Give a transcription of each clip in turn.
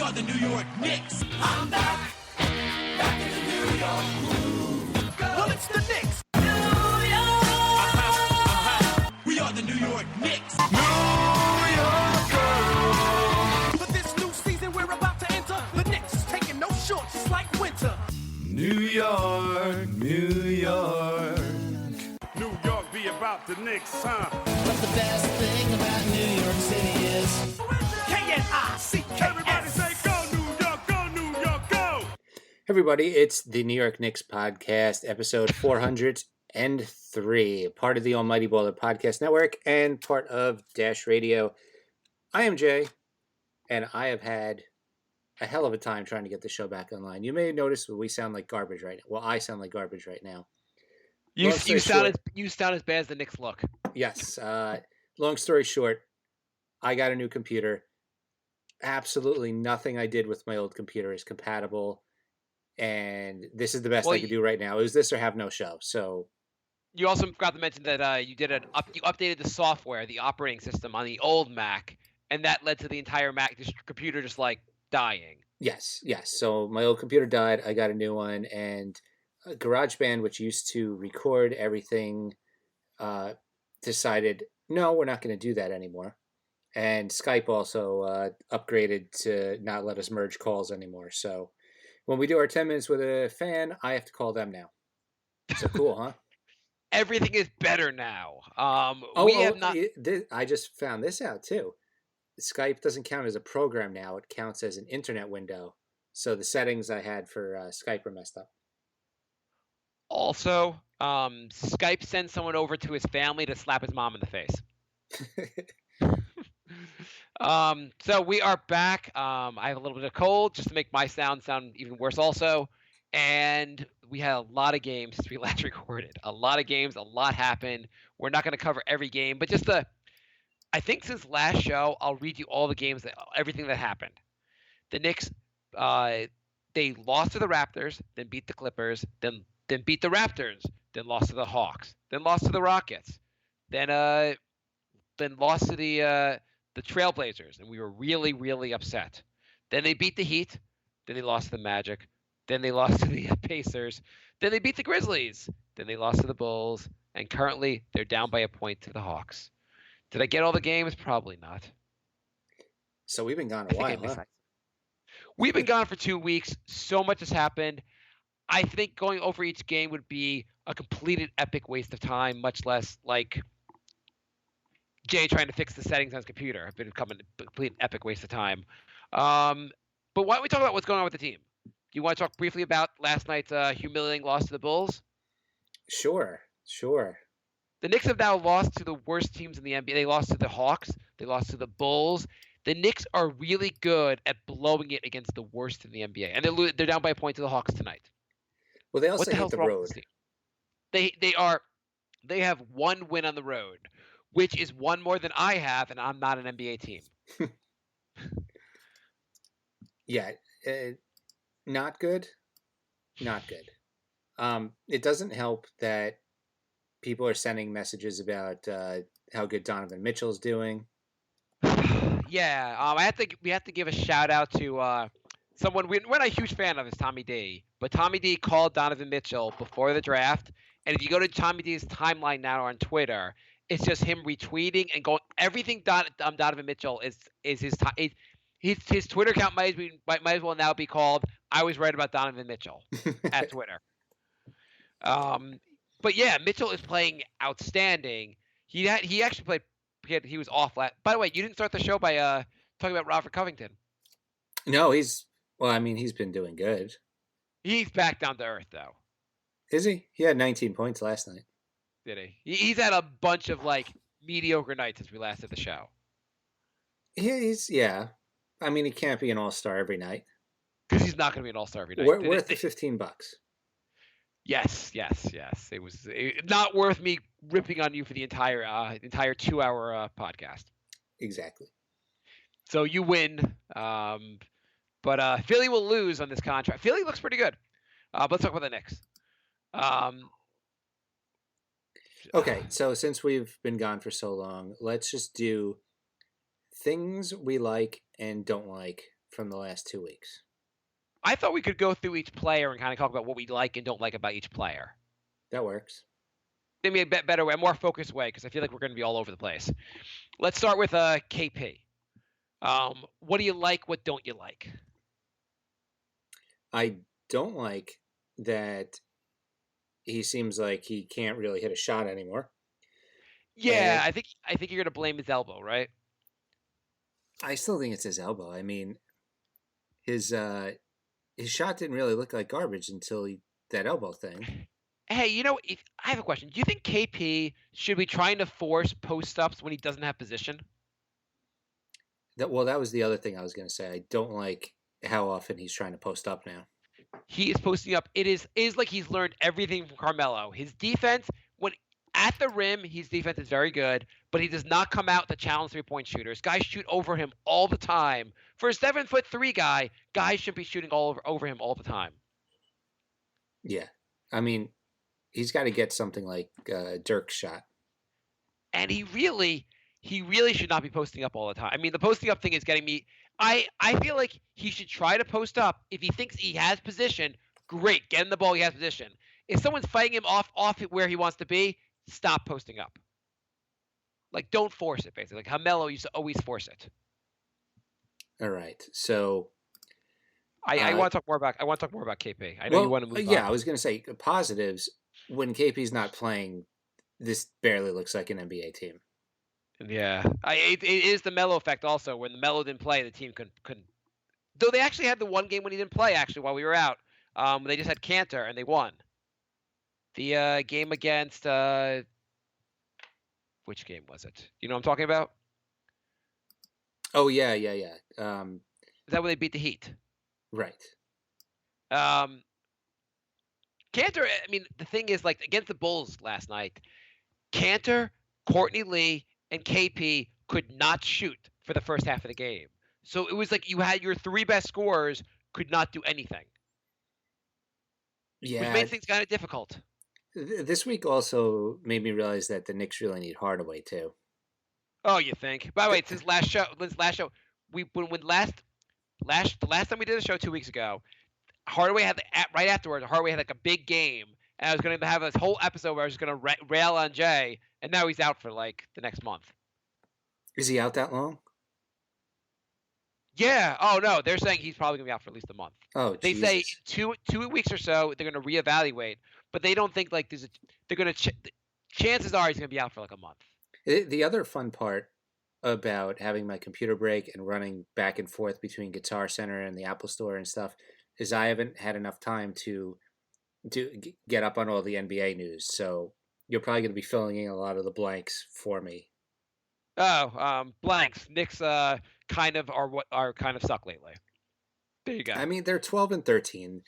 are the New York Knicks. I'm back in the New York groove. Well, it's the Knicks. New York. We are the New York Knicks. New York. For this new season we're about to enter, the Knicks is taking no shorts, just like winter. New York, New York. New York be about the Knicks, huh? But the best thing about New York City is K-N-I-C-K-S. Everybody say go New York, go New York, go! Everybody, it's the New York Knicks podcast, episode 403, part of the Almighty Baller Podcast Network and part of Dash Radio. I am Jay, and I have had a hell of a time trying to get the show back online. You may notice we sound like garbage right now. Well, I sound like garbage right now. You sound as bad as the Knicks look. Yes. Long story short, I got a new computer. Absolutely nothing I did with my old computer is compatible, and this is the best I could do right now. It was this or have no show. So you also forgot to mention that you updated the software, the operating system on the old Mac, and that led to the entire Mac computer just like dying. Yes. So my old computer died. I got a new one, and GarageBand, which used to record everything, decided, no, we're not going to do that anymore. And Skype also upgraded to not let us merge calls anymore. So when we do our 10 minutes with a fan, I have to call them now. So cool, huh? Everything is better now. I just found this out too. Skype doesn't count as a program now. It counts as an internet window. So the settings I had for Skype are messed up. Also, Skype sends someone over to his family to slap his mom in the face. So we are back. I have a little bit of cold just to make my sound even worse also. And we had a lot of games since we last recorded. A lot of games, a lot happened. We're not going to cover every game, but I think since last show, I'll read you all the games, everything that happened. The Knicks, they lost to the Raptors, then beat the Clippers, then beat the Raptors, then lost to the Hawks, then lost to the Rockets, then lost to the Trailblazers, and we were really, really upset. Then they beat the Heat, then they lost to the Magic, then they lost to the Pacers, then they beat the Grizzlies, then they lost to the Bulls, and currently they're down by a point to the Hawks. Did I get all the games? Probably not. So we've been gone a while, huh? We've been gone for 2 weeks. So much has happened. I think going over each game would be a completed epic waste of time, much less like Jay trying to fix the settings on his computer. It's been becoming a complete epic waste of time. But why don't we talk about what's going on with the team? Do you want to talk briefly about last night's humiliating loss to the Bulls? Sure. The Knicks have now lost to the worst teams in the NBA. They lost to the Hawks. They lost to the Bulls. The Knicks are really good at blowing it against the worst in the NBA. And they're down by a point to the Hawks tonight. Well, they also hit the road. They have one win on the road, which is one more than I have, and I'm not an NBA team. Yeah, not good. It doesn't help that people are sending messages about how good Donovan Mitchell's doing. Yeah, we have to give a shout out to someone we're not a huge fan of, is Tommy D. But Tommy D called Donovan Mitchell before the draft, and if you go to Tommy D's timeline now on Twitter, it's just him retweeting and going everything. Donovan Mitchell is his Twitter account might as well now be called "I was right about Donovan Mitchell" at Twitter. But yeah, Mitchell is playing outstanding. He actually played. He was off last. By the way, you didn't start the show by talking about Robert Covington. No, he's been doing good. He's back down to earth, though. Is he? He had 19 points last night. Did he? He's had a bunch of mediocre nights since we last did the show. Yeah. I mean, he can't be an all-star every night. Because he's not going to be an all-star every night. Worth the $15. Yes. It was not worth me ripping on you for the entire 2-hour podcast. Exactly. So you win. But Philly will lose on this contract. Philly looks pretty good. But let's talk about the Knicks. Okay, so since we've been gone for so long, let's just do things we like and don't like from the last 2 weeks. I thought we could go through each player and kind of talk about what we like and don't like about each player. That works. Maybe a better way, a more focused way, because I feel like we're going to be all over the place. Let's start with KP. What do you like? What don't you like? I don't like that he seems like he can't really hit a shot anymore. Yeah, And I think you're going to blame his elbow, right? I still think it's his elbow. I mean, his shot didn't really look like garbage until that elbow thing. Hey, I have a question. Do you think KP should be trying to force post-ups when he doesn't have position? That was the other thing I was going to say. I don't like how often he's trying to post up now. He is posting up. It is like he's learned everything from Carmelo. His defense, when at the rim, his defense is very good, but he does not come out to challenge three-point shooters. Guys shoot over him all the time. For a 7'3" guy, guys should be shooting all over him all the time. Yeah. I mean, he's got to get something like Dirk's shot. And he really should not be posting up all the time. I mean, the posting up thing is getting me. I feel like he should try to post up. If he thinks he has position, great. Get him the ball, he has position. If someone's fighting him off where he wants to be, stop posting up. Like, don't force it, basically. Like, Carmelo used to always force it. All right. So I want to talk more about KP. I know you want to move on. Yeah, I was going to say positives. When KP's not playing, this barely looks like an NBA team. Yeah, it is the Melo effect also. When the Melo didn't play, the team couldn't. Though they actually had the one game when he didn't play, actually, while we were out. They just had Cantor, and they won. The game against... which game was it? You know what I'm talking about? Oh, yeah. Is that when they beat the Heat? Right. Cantor, I mean, the thing is, like, against the Bulls last night, Cantor, Courtney Lee, and KP could not shoot for the first half of the game. So it was like you had your three best scorers could not do anything. Yeah. Which made things kind of difficult. This week also made me realize that the Knicks really need Hardaway, too. Oh, you think? By the way, since last show, the last time we did the show 2 weeks ago, Hardaway had right afterwards. Hardaway had like a big game, and I was going to have this whole episode where I was going to rail on Jay, and now he's out for like the next month. Is he out that long? Yeah. Oh no, they're saying he's probably going to be out for at least a month. Oh, they Jesus. say 2 weeks or so they're going to reevaluate, but they don't think like they're going to. Chances are he's going to be out for like a month. The other fun part about having my computer break and running back and forth between Guitar Center and the Apple Store and stuff is I haven't had enough time to get up on all the NBA news. So you're probably going to be filling in a lot of the blanks for me. Oh, blanks. Knicks kind of are kind of suck lately. There you go. I mean, they're 12-13.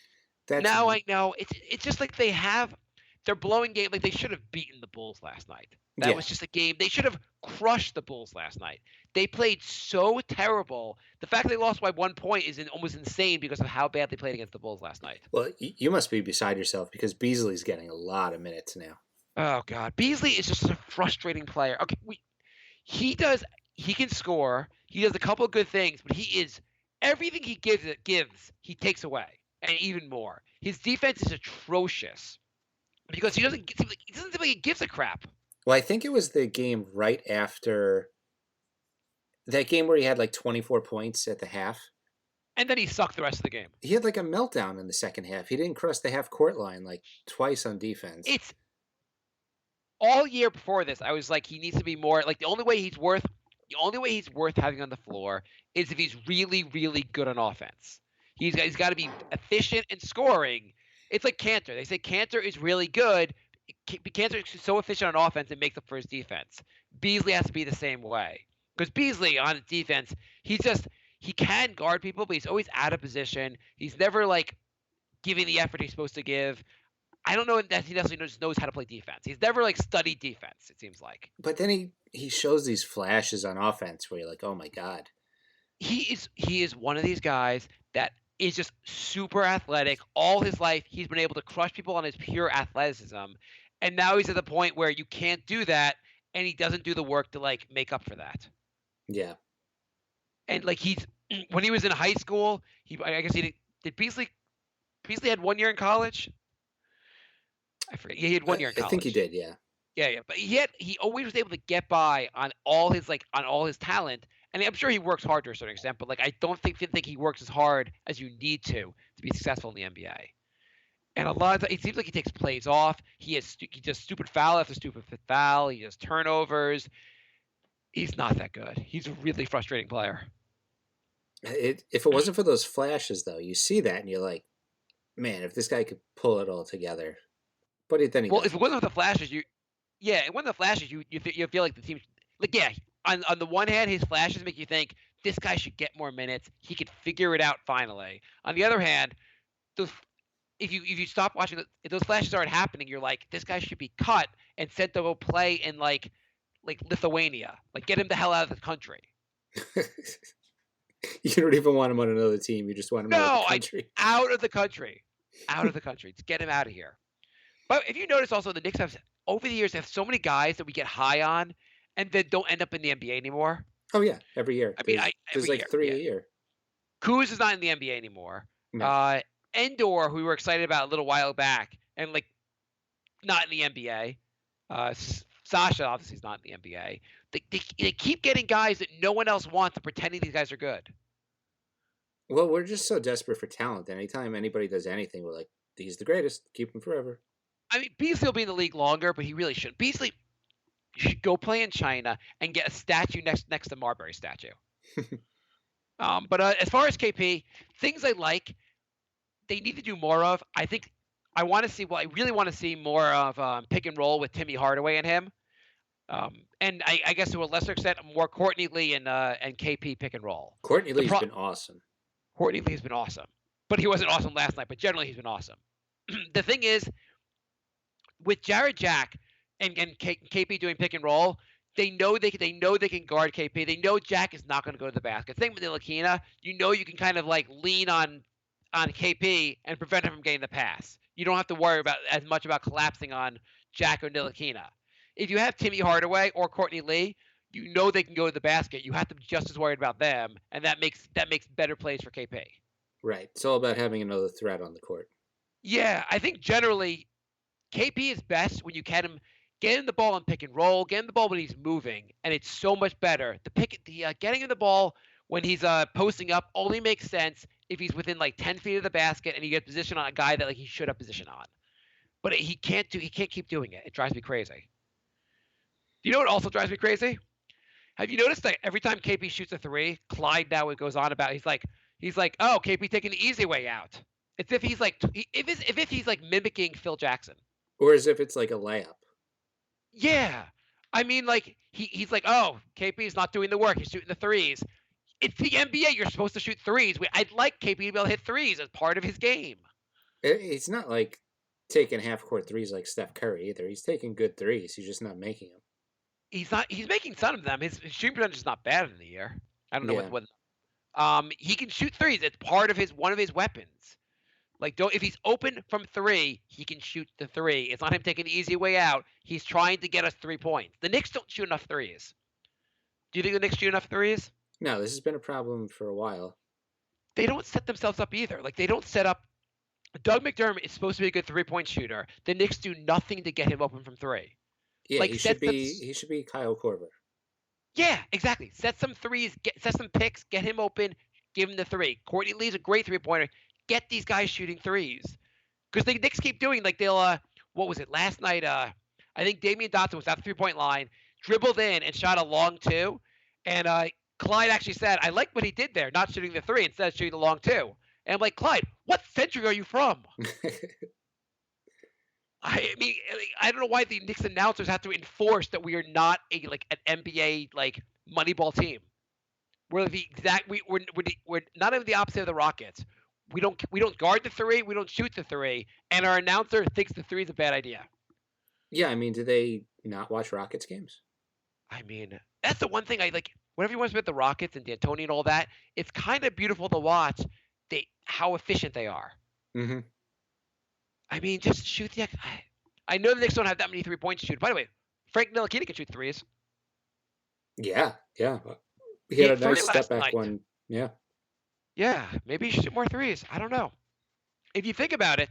Now I know it's just like they're blowing game. Like they should have beaten the Bulls last night. That was just a game. They should have crushed the Bulls last night. They played so terrible. The fact they lost by 1 point is almost insane because of how bad they played against the Bulls last night. Well, you must be beside yourself because Beasley's getting a lot of minutes now. Oh God, Beasley is just a frustrating player. Okay, he can score. He does a couple of good things, but he is everything he gives, he takes away, and even more. His defense is atrocious because he doesn't seem like he gives a crap. Well, I think it was the game right after that game where he had like 24 points at the half. And then he sucked the rest of the game. He had like a meltdown in the second half. He didn't cross the half court line like twice on defense. It's all year before this. I was like, he needs to be more like the only way he's worth having on the floor is if he's really, really good on offense. He's got to be efficient in scoring. It's like Cantor. They say Cantor is really good. Cantor is so efficient on offense it makes up for his defense. Beasley has to be the same way because Beasley on defense, he can guard people, but he's always out of position. He's never like giving the effort he's supposed to give. I don't know that he necessarily just knows how to play defense. He's never like studied defense. It seems like. But then he shows these flashes on offense where you're like, oh my God. He is one of these guys that is just super athletic. All his life, he's been able to crush people on his pure athleticism. And now he's at the point where you can't do that, and he doesn't do the work to like make up for that. Yeah. And like when he was in high school, I guess did Beasley had 1 year in college? I forget. Yeah, he had 1 year in I college. think he did, yeah. Yeah. But he always was able to get by on all his talent. And I'm sure he works hard to a certain extent, but like I don't think he works as hard as you need to be successful in the NBA. And a lot of it seems like he takes plays off. He does stupid foul after stupid foul. He does turnovers. He's not that good. He's a really frustrating player. If it wasn't for those flashes, though, you see that and you're like, man, if this guy could pull it all together. But then he Well, doesn't. if it wasn't for the flashes, you feel like the team, like, yeah, on the one hand, his flashes make you think this guy should get more minutes. He could figure it out finally. On the other hand, if you stop watching, if those flashes aren't happening, you're like, this guy should be cut and sent to go play in like Lithuania. Like, get him the hell out of the country. You don't even want him on another team. You just want him out of the country. Out of the country. Out of the country. To get him out of here. But if you notice also, the Knicks over the years, have so many guys that we get high on and then don't end up in the NBA anymore. Oh, yeah. Every year. I mean, there's like three a year. Kuz is not in the NBA anymore. No. Endor, who we were excited about a little while back, and like not in the NBA. Sasha obviously is not in the NBA. They keep getting guys that no one else wants and pretending these guys are good. Well, we're just so desperate for talent. Anytime anybody does anything, we're like, he's the greatest. Keep him forever. I mean, Beasley will be in the league longer, but he really shouldn't. Beasley should go play in China and get a statue next to Marbury statue. But as far as KP, things I like, they need to do more of. I think I really want to see more of pick and roll with Timmy Hardaway and him. And I guess to a lesser extent, more Courtney Lee and KP pick and roll. Courtney Lee's been awesome. Courtney Lee's been awesome. But he wasn't awesome last night, but generally he's been awesome. The thing is, with Jared Jack and KP doing pick and roll, they know they can guard KP. They know Jack is not going to go to the basket. Same with Ntilikina. You can kind of like lean on KP and prevent him from getting the pass. You don't have to worry as much about collapsing on Jack or Ntilikina. If you have Timmy Hardaway or Courtney Lee, you know they can go to the basket. You have to be just as worried about them, and that makes better plays for KP. Right. It's all about having another threat on the court. Yeah, I think generally KP is best when you get him the ball on pick and roll, get him the ball when he's moving, and it's so much better. Getting him the ball when he's posting up only makes sense if he's within like 10 feet of the basket and you get position on a guy that like he should have position on. But he can't keep doing it. It drives me crazy. You know what also drives me crazy? Have you noticed that every time KP shoots a three, Clyde now goes on about he's like, oh, KP taking the easy way out. It's if he's like if he's like mimicking Phil Jackson. Or as if it's like a layup. Yeah. I mean, like, he's like, oh, KP's not doing the work. He's shooting the threes. It's the NBA. You're supposed to shoot threes. I'd like KP to be able to hit threes as part of his game. It's not like taking half-court threes like Steph Curry either. He's taking good threes. He's just not making them. He's making some of them. His shooting percentage is not bad in the year. I don't know what. He can shoot threes. It's part of one of his weapons. Like, if he's open from three, he can shoot the three. It's not him taking the easy way out. He's trying to get us 3 points. The Knicks don't shoot enough threes. Do you think the Knicks shoot enough threes? No, this has been a problem for a while. They don't set themselves up either. Like, they don't set up. Doug McDermott is supposed to be a good 3-point shooter. The Knicks do nothing to get him open from three. Yeah, like, he should be Kyle Korver. Yeah, exactly. Set some threes, set some picks, get him open, give him the three. Courtney Lee's a great 3-pointer. Get these guys shooting threes. Because the Knicks keep doing, like, they'll, what was it, last night, I think Damian Dotson was at the 3-point line, dribbled in and shot a long two, and Clyde actually said, I like what he did there, not shooting the three instead of shooting the long two. And I'm like, Clyde, what century are you from? I mean, I don't know why the Knicks announcers have to enforce that we are not an NBA Moneyball team. We're the exact we're not even the opposite of the Rockets. We don't guard the three, we don't shoot the three, and our announcer thinks the three is a bad idea. Yeah, I mean, do they not watch Rockets games? I mean, that's the one thing I like. Whenever you want to spit the Rockets and D'Antoni and all that, it's kind of beautiful to watch how efficient they are. Mm-hmm. I mean, just shoot the. I know the Knicks don't have that many 3-point shoot. By the way, Frank Ntilikina can shoot threes. Yeah. He had a hit three nice step last back night. one. Yeah. Yeah, maybe he should shoot more threes. I don't know. If you think about it,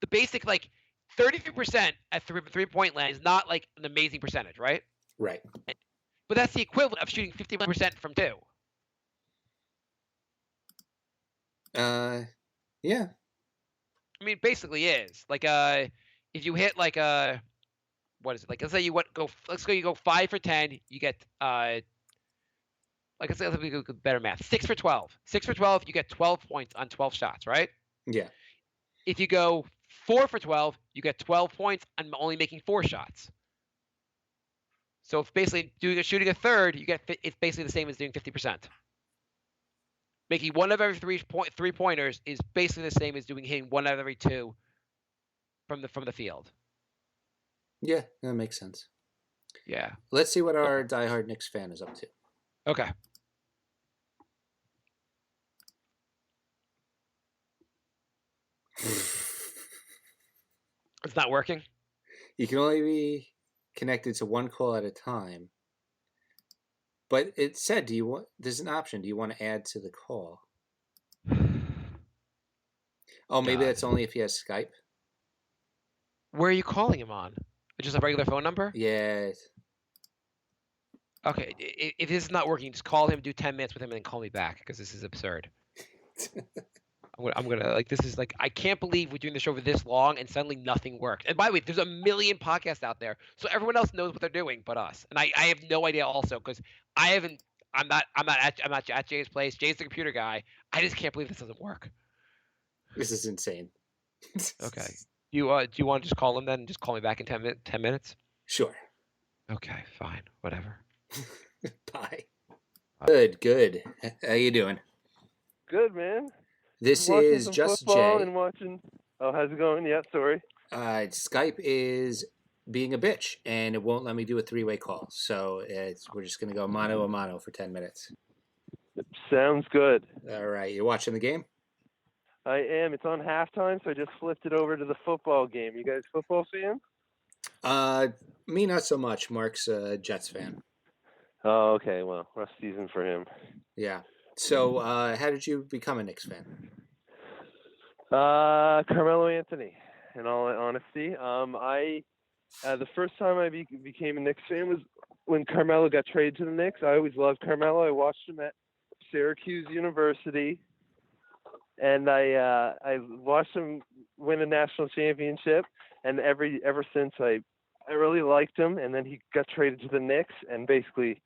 the basic like 33% at three-point land is not like an amazing percentage, right? Right. But that's the equivalent of shooting 51% from two. Yeah. I mean, it basically is like if you hit like what is it like? Let's say you go 5 for 10, you get like let's go better math. 6 for 12. 6 for 12, you get 12 points on 12 shots, right? Yeah. If you go 4 for 12, you get 12 points on only making 4 shots. So if basically shooting a third, it's basically the same as doing 50%. Making one of every three pointers is basically the same as hitting one out of every two from the field. Yeah, that makes sense. Yeah. Let's see what our diehard Knicks fan is up to. Okay. It's not working. You can only be connected to one call at a time. But it said, there's an option. Do you want to add to the call? Oh, maybe God. that's only if he has Skype? Where are you calling him on? Just a regular phone number? Yeah. Okay. If this is not working, just call him, do 10 minutes with him, and then call me back because this is absurd. I'm gonna like this is like I can't believe we're doing the show for this long and suddenly nothing worked. And by the way, there's a million podcasts out there, so everyone else knows what they're doing but us. And I have no idea also because I'm not at Jay's place. Jay's the computer guy. I just can't believe this doesn't work. This is insane. Okay. Do you want to just call him then and just call me back in 10 minutes? Sure. Okay, fine, whatever. Bye. Good. How you doing? Good, man. This Watching is some just football Jay. and watching. Oh, how's it going? Yeah, sorry. Skype is being a bitch, and it won't let me do a three-way call. So we're just going to go mano a mano for 10 minutes. Sounds good. All right. You watching the game? I am. It's on halftime, so I just flipped it over to the football game. You guys football fans? Me, not so much. Mark's a Jets fan. Oh, okay. Well, rough season for him. Yeah. So how did you become a Knicks fan? Carmelo Anthony. In all honesty, the first time I became a Knicks fan was when Carmelo got traded to the Knicks. I always loved Carmelo. I watched him at Syracuse University, and I watched him win a national championship. And ever since I really liked him. And then he got traded to the Knicks, and basically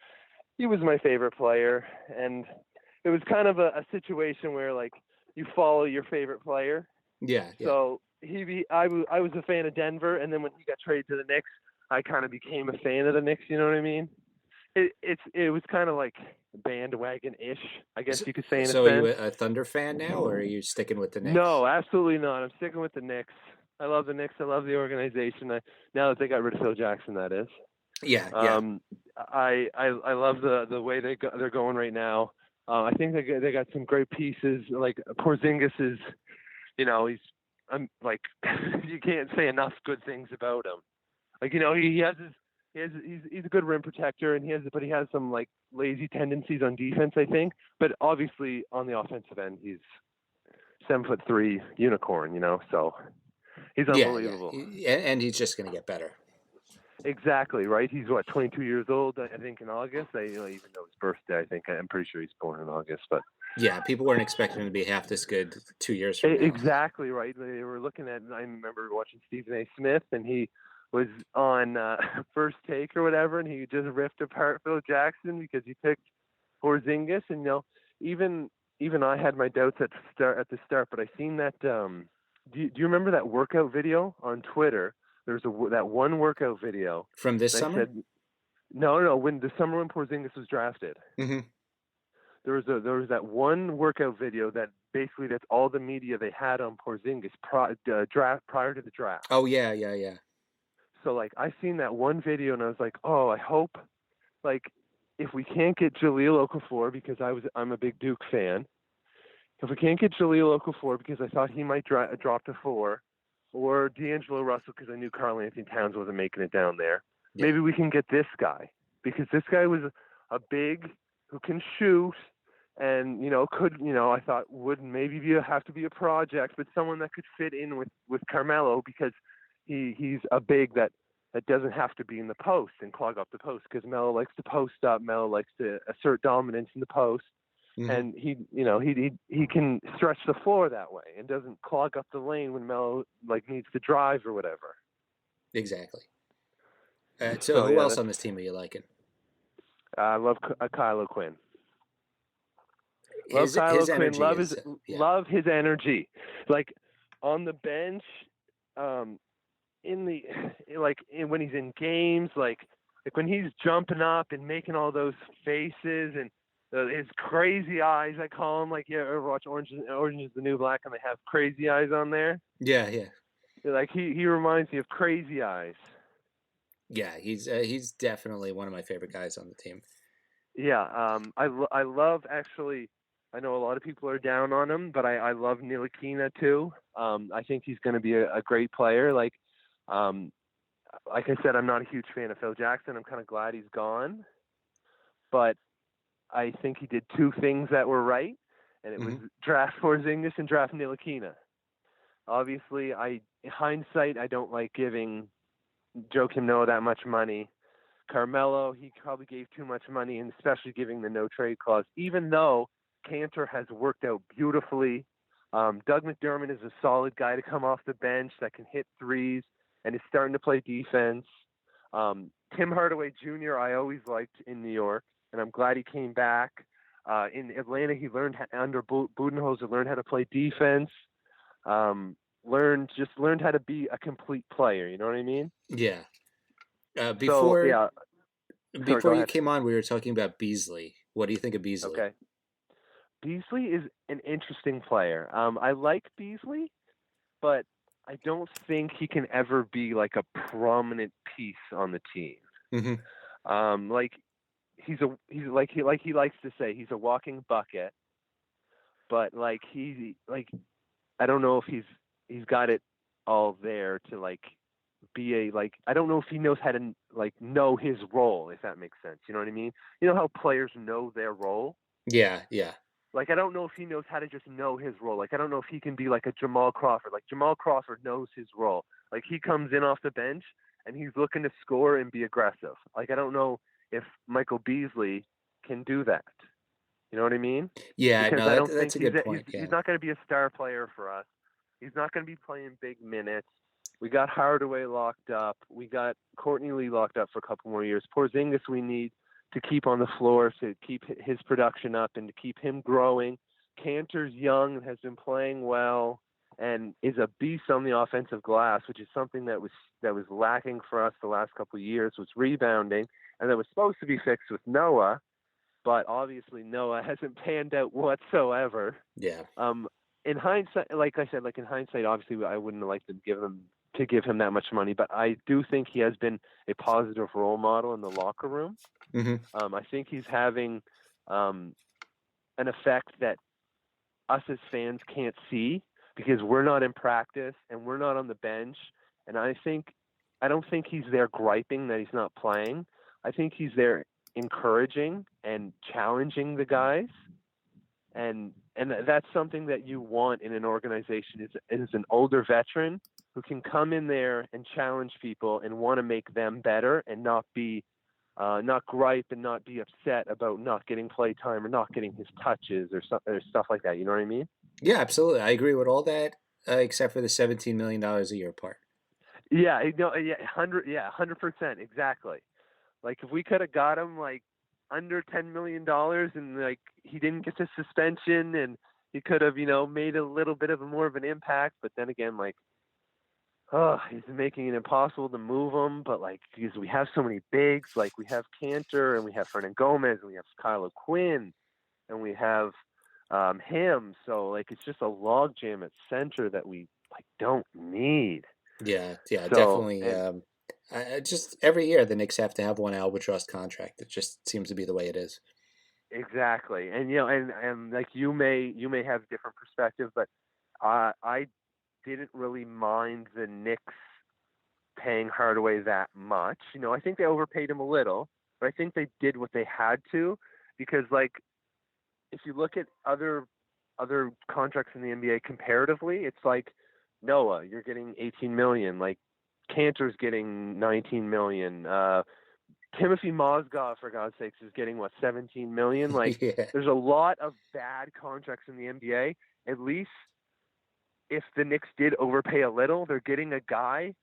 he was my favorite player. And it was kind of a situation where like you follow your favorite player. Yeah. So I was a fan of Denver, and then when he got traded to the Knicks, I kind of became a fan of the Knicks. You know what I mean? It was kind of like bandwagon-ish, I guess you could say. So are you a Thunder fan now, or are you sticking with the Knicks? No, absolutely not. I'm sticking with the Knicks. I love the Knicks. I love the organization. Now that they got rid of Phil Jackson, that is. Yeah. I love the way they're going right now. I think they got some great pieces. Like Porzingis is, he's like you can't say enough good things about him. Like he's a good rim protector, and he has some like lazy tendencies on defense, I think. But obviously on the offensive end, he's 7'3" unicorn. So he's unbelievable. Yeah. And he's just going to get better. Exactly, right? He's 22 years old, I think, in August. I even know his birthday. I think I'm pretty sure he's born in August, but yeah, people weren't expecting him to be half this good 2 years from now. Exactly right. They were looking at. I remember watching Stephen A. Smith, and he was on First Take or whatever, and he just ripped apart Phil Jackson because he picked Porzingis. And even I had my doubts at the start, but I seen that. Do you remember that workout video on Twitter? There's that one workout video from this summer. No, when the summer when Porzingis was drafted. Mm-hmm. There was that one workout video that basically that's all the media they had on Porzingis prior to the draft. Oh yeah. So like I seen that one video and I was like, oh, I hope like if we can't get Jahlil Okafor because I'm a big Duke fan. If we can't get Jahlil Okafor because I thought he might drop to 4, or D'Angelo Russell because I knew Karl Anthony Towns wasn't making it down there. Yeah. Maybe we can get this guy because this guy was a big who can shoot, and I thought would maybe have to be a project, but someone that could fit in with Carmelo, because he's a big that doesn't have to be in the post and clog up the post, because Melo likes to post up. Melo likes to assert dominance in the post, and he can stretch the floor that way and doesn't clog up the lane when Melo needs to drive or whatever. Exactly. So who else on this team are you liking? I love Kylo Quinn. His energy love his energy. Like on the bench, when he's in games, like when he's jumping up and making all those faces and his crazy eyes, I call him. Like, you ever watch Orange is the New Black, and they have crazy eyes on there? Yeah. Like he reminds me of Crazy Eyes. Yeah, he's definitely one of my favorite guys on the team. Yeah, I love, actually. I know a lot of people are down on him, but I love Ntilikina too. I think he's going to be a great player. Like I said, I'm not a huge fan of Phil Jackson. I'm kind of glad he's gone, but I think he did two things that were right, and it was draft Porzingis and draft Ntilikina. Obviously, in hindsight, I don't like giving Joakim Noah that much money. Carmelo, he probably gave too much money, and especially giving the no trade clause, even though Cantor has worked out beautifully. Doug McDermott is a solid guy to come off the bench that can hit threes and is starting to play defense. Tim Hardaway Jr. I always liked in New York, and I'm glad he came back. In Atlanta, he learned under Budenholzer, learned how to play defense. Learned how to be a complete player. You know what I mean? Yeah. Before you came on, we were talking about Beasley. What do you think of Beasley? Okay. Beasley is an interesting player. I like Beasley, but I don't think he can ever be like a prominent piece on the team. Like he likes to say, he's a walking bucket, but I don't know if he's got it all there to be I don't know if he knows how to know his role, if that makes sense. You know what I mean? You know how players know their role? Yeah. I don't know if he knows how to just know his role. I don't know if he can be like a Jamal Crawford. Jamal Crawford knows his role. He comes in off the bench and he's looking to score and be aggressive. I don't know if Michael Beasley can do that. You know what I mean? Yeah, because no, that's a good point. He's not going to be a star player for us. He's not going to be playing big minutes. We got Hardaway locked up. We got Courtney Lee locked up for a couple more years. Porzingis we need to keep on the floor to keep his production up and to keep him growing. Cantor's young and has been playing well and is a beast on the offensive glass, which is something that was lacking for us the last couple of years, was rebounding, and that was supposed to be fixed with Noah, but obviously Noah hasn't panned out whatsoever. Yeah. In hindsight, like I said, obviously I wouldn't have liked to give him that much money, but I do think he has been a positive role model in the locker room. I think he's having an effect that us as fans can't see because we're not in practice and we're not on the bench. And I don't think he's there griping that he's not playing. I think he's there encouraging and challenging the guys. And that's something that you want in an organization is an older veteran who can come in there and challenge people and want to make them better and not gripe and not be upset about not getting play time or not getting his touches or stuff like that. You know what I mean? Yeah, absolutely. I agree with all that, except for the $17 million a year part. Yeah, 100%, exactly. If we could have got him under $10 million and he didn't get the suspension and he could have made a little bit of more of an impact, but then again he's making it impossible to move him. But because we have so many bigs, we have Cantor and we have Fernand Gomez and we have Kylo Quinn and we have him. So it's just a logjam at center that we don't need. Yeah, definitely. Just every year the Knicks have to have one albatross contract. It just seems to be the way it is. Exactly, and you may have a different perspective, but I didn't really mind the Knicks paying Hardaway that much. I think they overpaid him a little, but I think they did what they had to. because like if you look at other contracts in the NBA comparatively, it's like Noah, you're getting 18 million, like Cantor's getting 19 million, Timothy Mozgov, for God's sakes, is getting 17 million. Like Yeah. there's a lot of bad contracts in the NBA. At least if the Knicks did overpay a little, they're getting a guy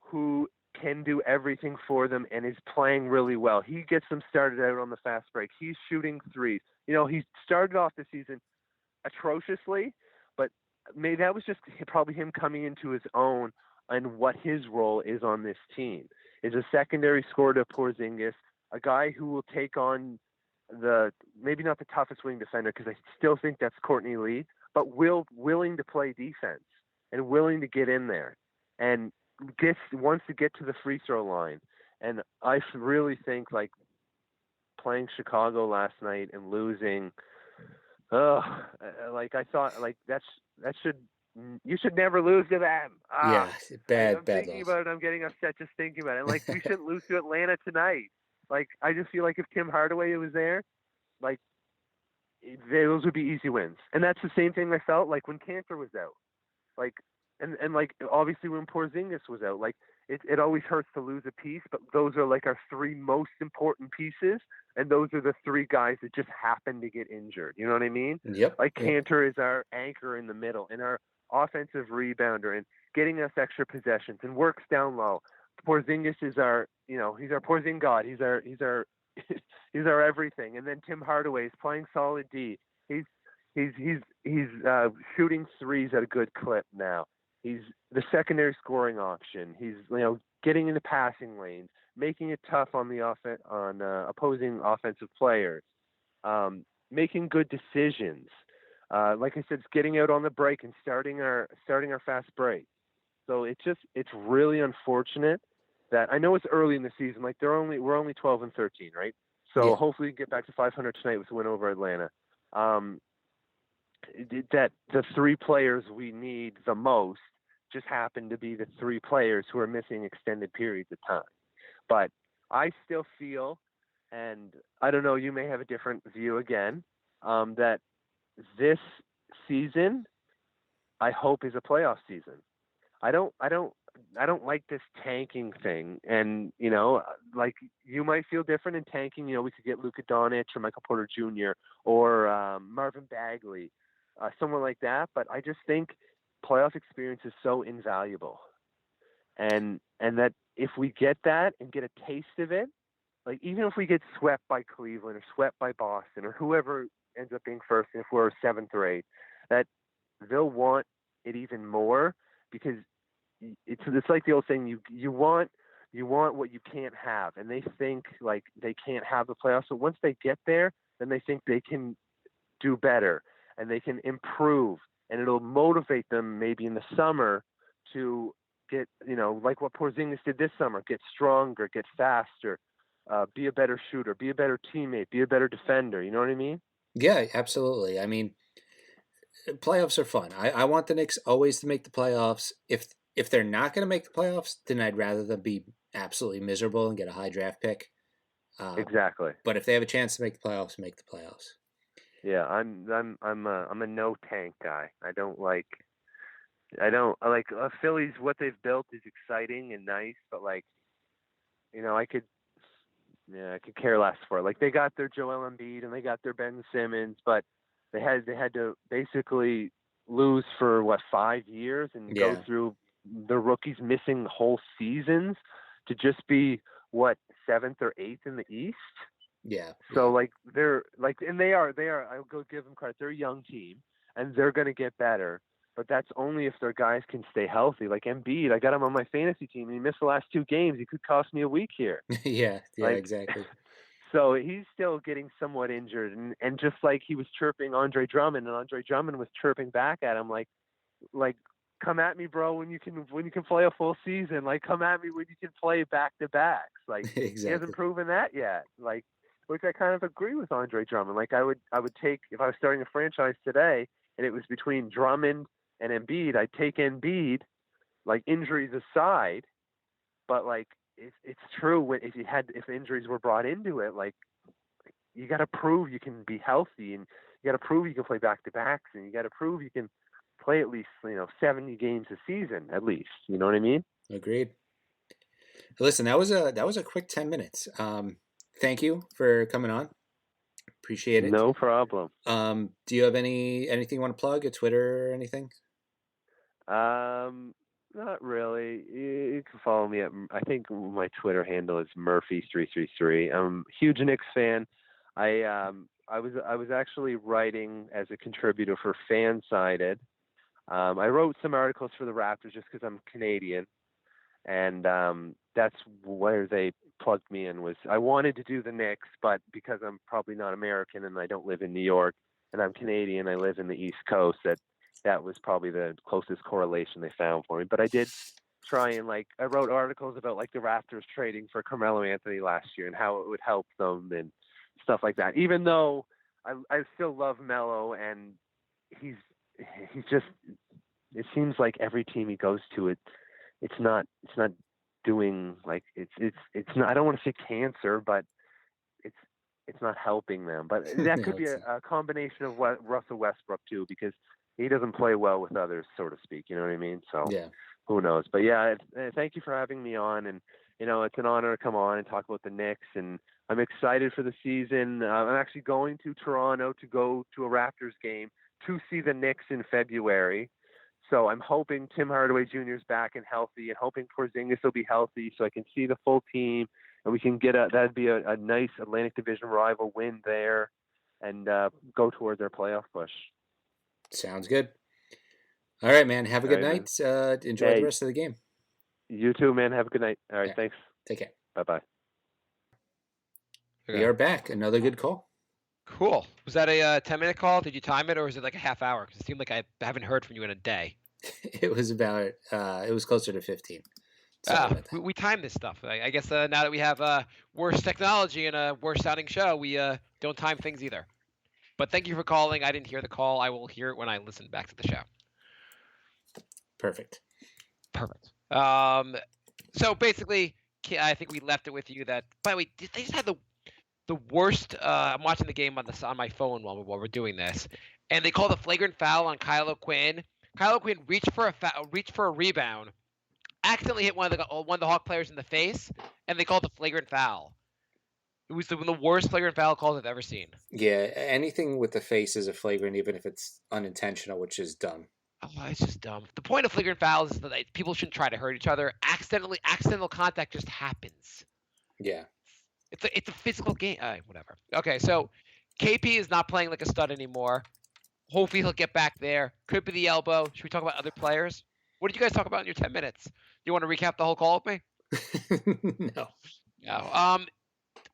who can do everything for them and is playing really well. He gets them started out on the fast break. He's shooting threes. You know, he started off the season atrociously, but maybe that was just probably him coming into his own and what his role is on this team. Is a secondary scorer to Porzingis, a guy who will take on maybe not the toughest wing defender, because I still think that's Courtney Lee, but willing to play defense and willing to get in there and wants to get to the free throw line. And I really think like playing Chicago last night and losing, like I thought like you should never lose to them. Yeah, I'm bad thinking loss. about it. I'm getting upset just thinking about it. And like we shouldn't lose to Atlanta tonight. Like I just feel like if Tim Hardaway was there, like those would be easy wins. And that's the same thing I felt like when Cantor was out. Like and like obviously when Porzingis was out, like it always hurts to lose a piece, but those are like our three most important pieces, and those are the three guys that just happen to get injured. You know what I mean? Yep. Like Yep. Cantor is our anchor in the middle and our offensive rebounder and getting us extra possessions and works down low. Porzingis is our, he's our Porzing God. He's our he's our everything. And then Tim Hardaway is playing solid D. He's shooting threes at a good clip now. He's the secondary scoring option. He's getting into passing lanes, making it tough on opposing offensive players, making good decisions. Like I said, it's getting out on the break and starting our fast break. So it's really unfortunate that I know it's early in the season. Like we're only 12 and 13, right? So Yeah. hopefully we can get back to 500 tonight with a win over Atlanta. That the three players we need the most just happen to be the three players who are missing extended periods of time. But I still feel, and I don't know, you may have a different view again, that this season, I hope, is a playoff season. I don't like this tanking thing, and like you might feel different in tanking. We could get Luka Doncic or Michael Porter Jr. or Marvin Bagley, someone like that. But I just think playoff experience is so invaluable, and that if we get that and get a taste of it, like even if we get swept by Cleveland or swept by Boston or whoever ends up being first, if we're seventh or eighth, that they'll want it even more, because it's like the old saying, you want what you can't have, and they think like they can't have the playoffs. So once they get there, then they think they can do better and they can improve, and it'll motivate them maybe in the summer to get, like what Porzingis did this summer, get stronger, get faster, be a better shooter, be a better teammate, be a better defender. You know what I mean? Yeah, absolutely. I mean, playoffs are fun. I want the Knicks always to make the playoffs. If they're not going to make the playoffs, then I'd rather them be absolutely miserable and get a high draft pick. Exactly. But if they have a chance to make the playoffs, make the playoffs. Yeah, I'm a no tank guy. I like Phillies. What they've built is exciting and nice, but like, I could care less for it. Like they got their Joel Embiid and they got their Ben Simmons, but they had to basically lose for 5 years and go through the rookies missing whole seasons to just be 7th or 8th in the East. Yeah. So like they're like, and they are. I'll go give them credit. They're a young team and they're going to get better. But that's only if their guys can stay healthy. Like Embiid, I got him on my fantasy team, and he missed the last 2 games. He could cost me a week here. Yeah, Like, exactly. So he's still getting somewhat injured, and just like he was chirping Andre Drummond, and Andre Drummond was chirping back at him like, come at me, bro, when you can play a full season. Like, come at me when you can play back to backs. Like Exactly. He hasn't proven that yet. Like, which I kind of agree with Andre Drummond. Like I would take, if I was starting a franchise today and it was between Drummond and Embiid, I'd take Embiid, like injuries aside. But like it's true if injuries were brought into it, like you got to prove you can be healthy, and you got to prove you can play back-to-backs, and you got to prove you can play at least 70 games a season at least. You know what I mean? Agreed. Listen, that was a quick 10 minutes. Thank you for coming on. Appreciate it. No problem. Do you have anything you want to plug? A Twitter or anything? Not really. You can follow me at, I think my Twitter handle is Murphy333. I'm a huge Knicks fan. I was actually writing as a contributor for Fansided. I wrote some articles for the Raptors just because I'm Canadian, and that's where they plugged me in. Was I wanted to do the Knicks, but because I'm probably not American and I don't live in New York, and I'm Canadian, I live in the East Coast. That was probably the closest correlation they found for me. But I did try and I wrote articles about the Raptors trading for Carmelo Anthony last year and how it would help them and stuff like that. Even though I still love Melo, and he's just, it seems like every team he goes to, it's not doing it's not, I don't want to say cancer, but it's not helping them. But that could be a combination of what Russell Westbrook too, because he doesn't play well with others, so to speak. You know what I mean? So Yeah. Who knows? But yeah, thank you for having me on, and it's an honor to come on and talk about the Knicks, and I'm excited for the season. I'm actually going to Toronto to go to a Raptors game to see the Knicks in February. So I'm hoping Tim Hardaway Jr. is back and healthy, and hoping Porzingis will be healthy so I can see the full team, and we can get that'd be a nice Atlantic Division rival win there, and go towards our playoff push. Sounds good. All right, man. Have a good All right, night. Enjoy the rest of the game. You too, man. Have a good night. All right, Yeah. thanks. Take care. Bye-bye. We are back. Another good call. Cool. Was that a 10-minute call? Did you time it, or was it like a half hour? Because it seemed like I haven't heard from you in a day. It was about. It was closer to 15. Sorry about that. We time this stuff. I guess now that we have worse technology and a worse sounding show, we don't time things either. But thank you for calling. I didn't hear the call. I will hear it when I listen back to the show. Perfect. So basically, I think we left it with you that. By the way, they just had the worst. I'm watching the game on my phone while we're doing this, and they called a flagrant foul on Kyle O'Quinn. Kyle O'Quinn reached for a rebound, accidentally hit one of the Hawk players in the face, and they called a flagrant foul. It was one of the worst flagrant foul calls I've ever seen. Yeah, anything with the face is a flagrant, even if it's unintentional, which is dumb. Oh, it's just dumb. The point of flagrant fouls is that people shouldn't try to hurt each other. Accidental contact just happens. Yeah. It's a physical game. Whatever. Okay, so KP is not playing like a stud anymore. Hopefully he'll get back there. Could be the elbow. Should we talk about other players? What did you guys talk about in your 10 minutes? Do you want to recap the whole call with me? No. No.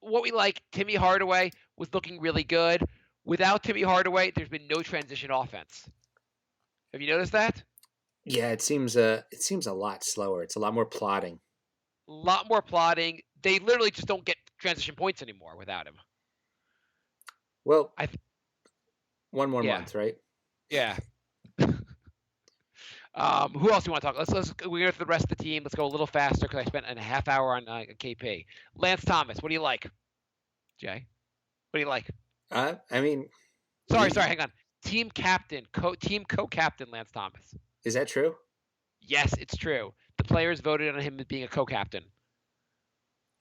What we like, Timmy Hardaway was looking really good. Without Timmy Hardaway, there's been no transition offense. Have you noticed that? Yeah, it seems a lot slower. It's a lot more plodding. A lot more plodding. They literally just don't get transition points anymore without him. Well, one more Yeah. month, right? Yeah. Who else do you want to talk? We go to the rest of the team. Let's go a little faster because I spent a half hour on KP. Lance Thomas, what do you like? Jay, what do you like? I mean, Sorry, hang on. Team captain, team co-captain Lance Thomas. Is that true? Yes, it's true. The players voted on him as being a co-captain.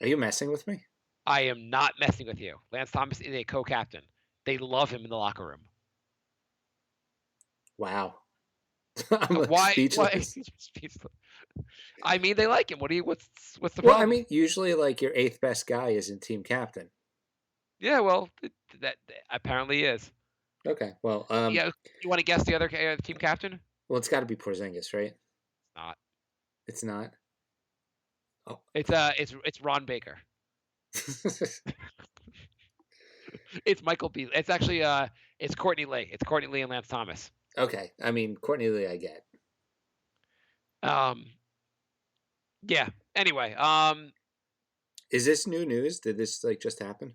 Are you messing with me? I am not messing with you. Lance Thomas is a co-captain. They love him in the locker room. Wow. I'm like Why? speechless. I mean, they like him. What's the Well, problem? I mean, usually like your eighth best guy isn't team captain. Yeah, well, that apparently is. Okay, well, Yeah, you want to guess the other team captain? well, it's got to be Porzingis, right? Not. It's not. Oh, It's Ron Baker. It's Michael B. It's actually it's Courtney Lee. It's Courtney Lee and Lance Thomas. okay. I mean, Courtney Lee, I get. Yeah. Anyway, Is this new news? Did this like just happen?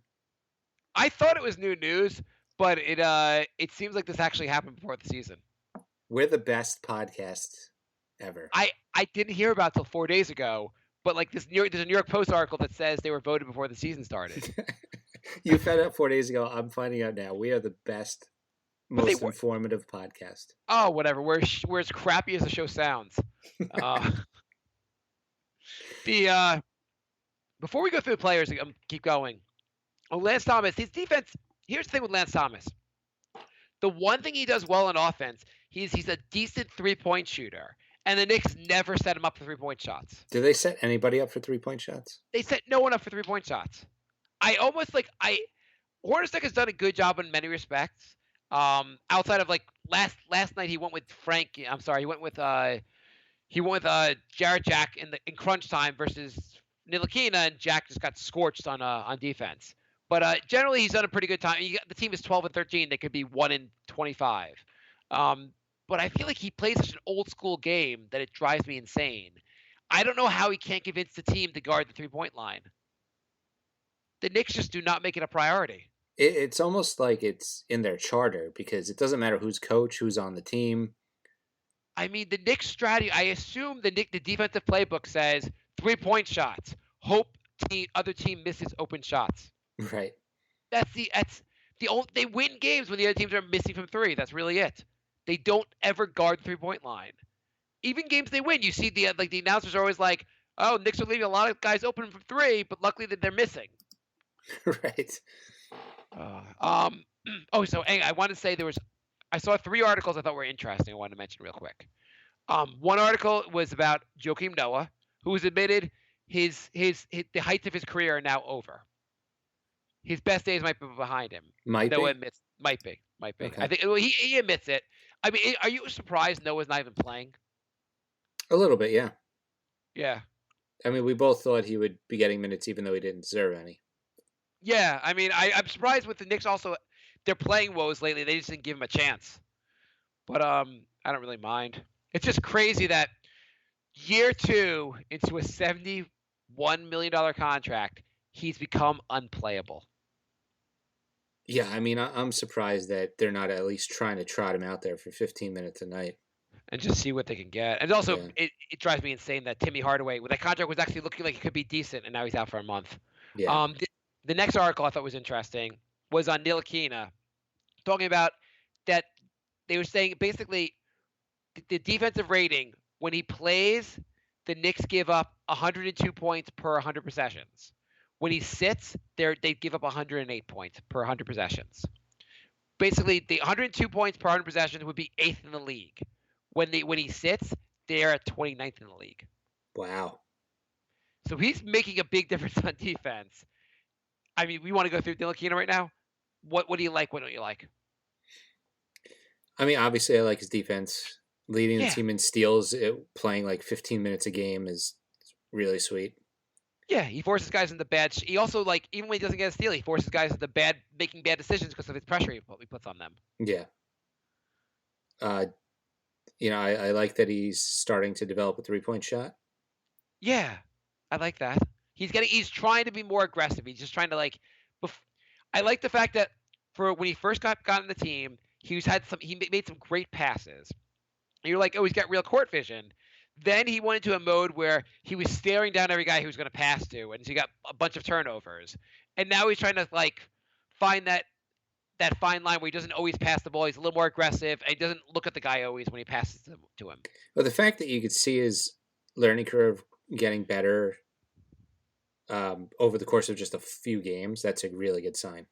I thought it was new news, but it seems like this actually happened before the season. We're the best podcast ever. I didn't hear about it till 4 days ago, but like there's a New York Post article that says they were voted before the season started. You found out 4 days ago. I'm finding out now. We are the best, But they most were- informative podcast. Oh, whatever. We're as crappy as the show sounds. Before we go through the players, keep going. Oh, Lance Thomas, his defense. Here's the thing with Lance Thomas. The one thing he does well on offense, he's a decent 3-point shooter, and the Knicks never set him up for 3-point shots. Do they set anybody up for 3-point shots? They set no one up for 3-point shots. Hornacek has done a good job in many respects. Outside of like last night, he went with Frank. I'm sorry, he went with Jarrett Jack in crunch time versus Ntilikina, and Jack just got scorched on defense. But generally, he's done a pretty good time. The team is 12-13. They could be 1-25. But I feel like he plays such an old school game that it drives me insane. I don't know how he can't convince the team to guard the 3-point line. The Knicks just do not make it a priority. It's almost like it's in their charter because it doesn't matter who's coach, who's on the team. I mean, the Knicks strategy, I assume the defensive playbook says 3-point shots. Hope other team misses open shots. Right. That's the only, they win games when the other teams are missing from 3. That's really it. They don't ever guard the 3-point line. Even games they win, you see the announcers are always like, "Oh, Knicks are leaving a lot of guys open from 3, but luckily that they're missing." Right. So hey, I want to say I saw 3 articles I thought were interesting. I wanted to mention real quick. One article was about Joakim Noah, who was admitted the heights of his career are now over. His best days might be behind him. Might be. Okay. I think he admits it. I mean, are you surprised Noah's not even playing? A little bit, yeah. Yeah. I mean, we both thought he would be getting minutes even though he didn't deserve any. Yeah, I mean, I'm surprised with the Knicks also. They're playing woes lately. They just didn't give him a chance. But I don't really mind. It's just crazy that year 2 into a $71 million contract, he's become unplayable. Yeah, I mean, I'm surprised that they're not at least trying to trot him out there for 15 minutes a night. And just see what they can get. And also, Yeah. it drives me insane that Timmy Hardaway, with that contract, was actually looking like it could be decent, and now he's out for a month. Yeah. The next article I thought was interesting was on Ntilikina, talking about that they were saying basically the defensive rating, when he plays, the Knicks give up 102 points per 100 possessions. When he sits, they give up 108 points per 100 possessions. Basically, the 102 points per 100 possessions would be 8th in the league. When he sits, they're at 29th in the league. Wow. So he's making a big difference on defense. I mean, we want to go through Ntilikina right now. What do you like? What don't you like? I mean, obviously, I like his defense. Leading the Yeah. team in steals, playing like 15 minutes a game is really sweet. Yeah, he forces guys into bad. He also, like, even when he doesn't get a steal, he forces guys into making bad decisions because of his pressure he puts on them. Yeah. I like that he's starting to develop a 3-point shot. Yeah, I like that. He's trying to be more aggressive. He's just trying to I like the fact that for when he first got on the team, he made some great passes. And you're like, oh, he's got real court vision. Then he went into a mode where he was staring down every guy he was going to pass to, and so he got a bunch of turnovers. And now he's trying to find that fine line where he doesn't always pass the ball. He's a little more aggressive, and he doesn't look at the guy always when he passes to him. Well, the fact that you could see his learning curve getting better over the course of just a few games, that's a really good sign.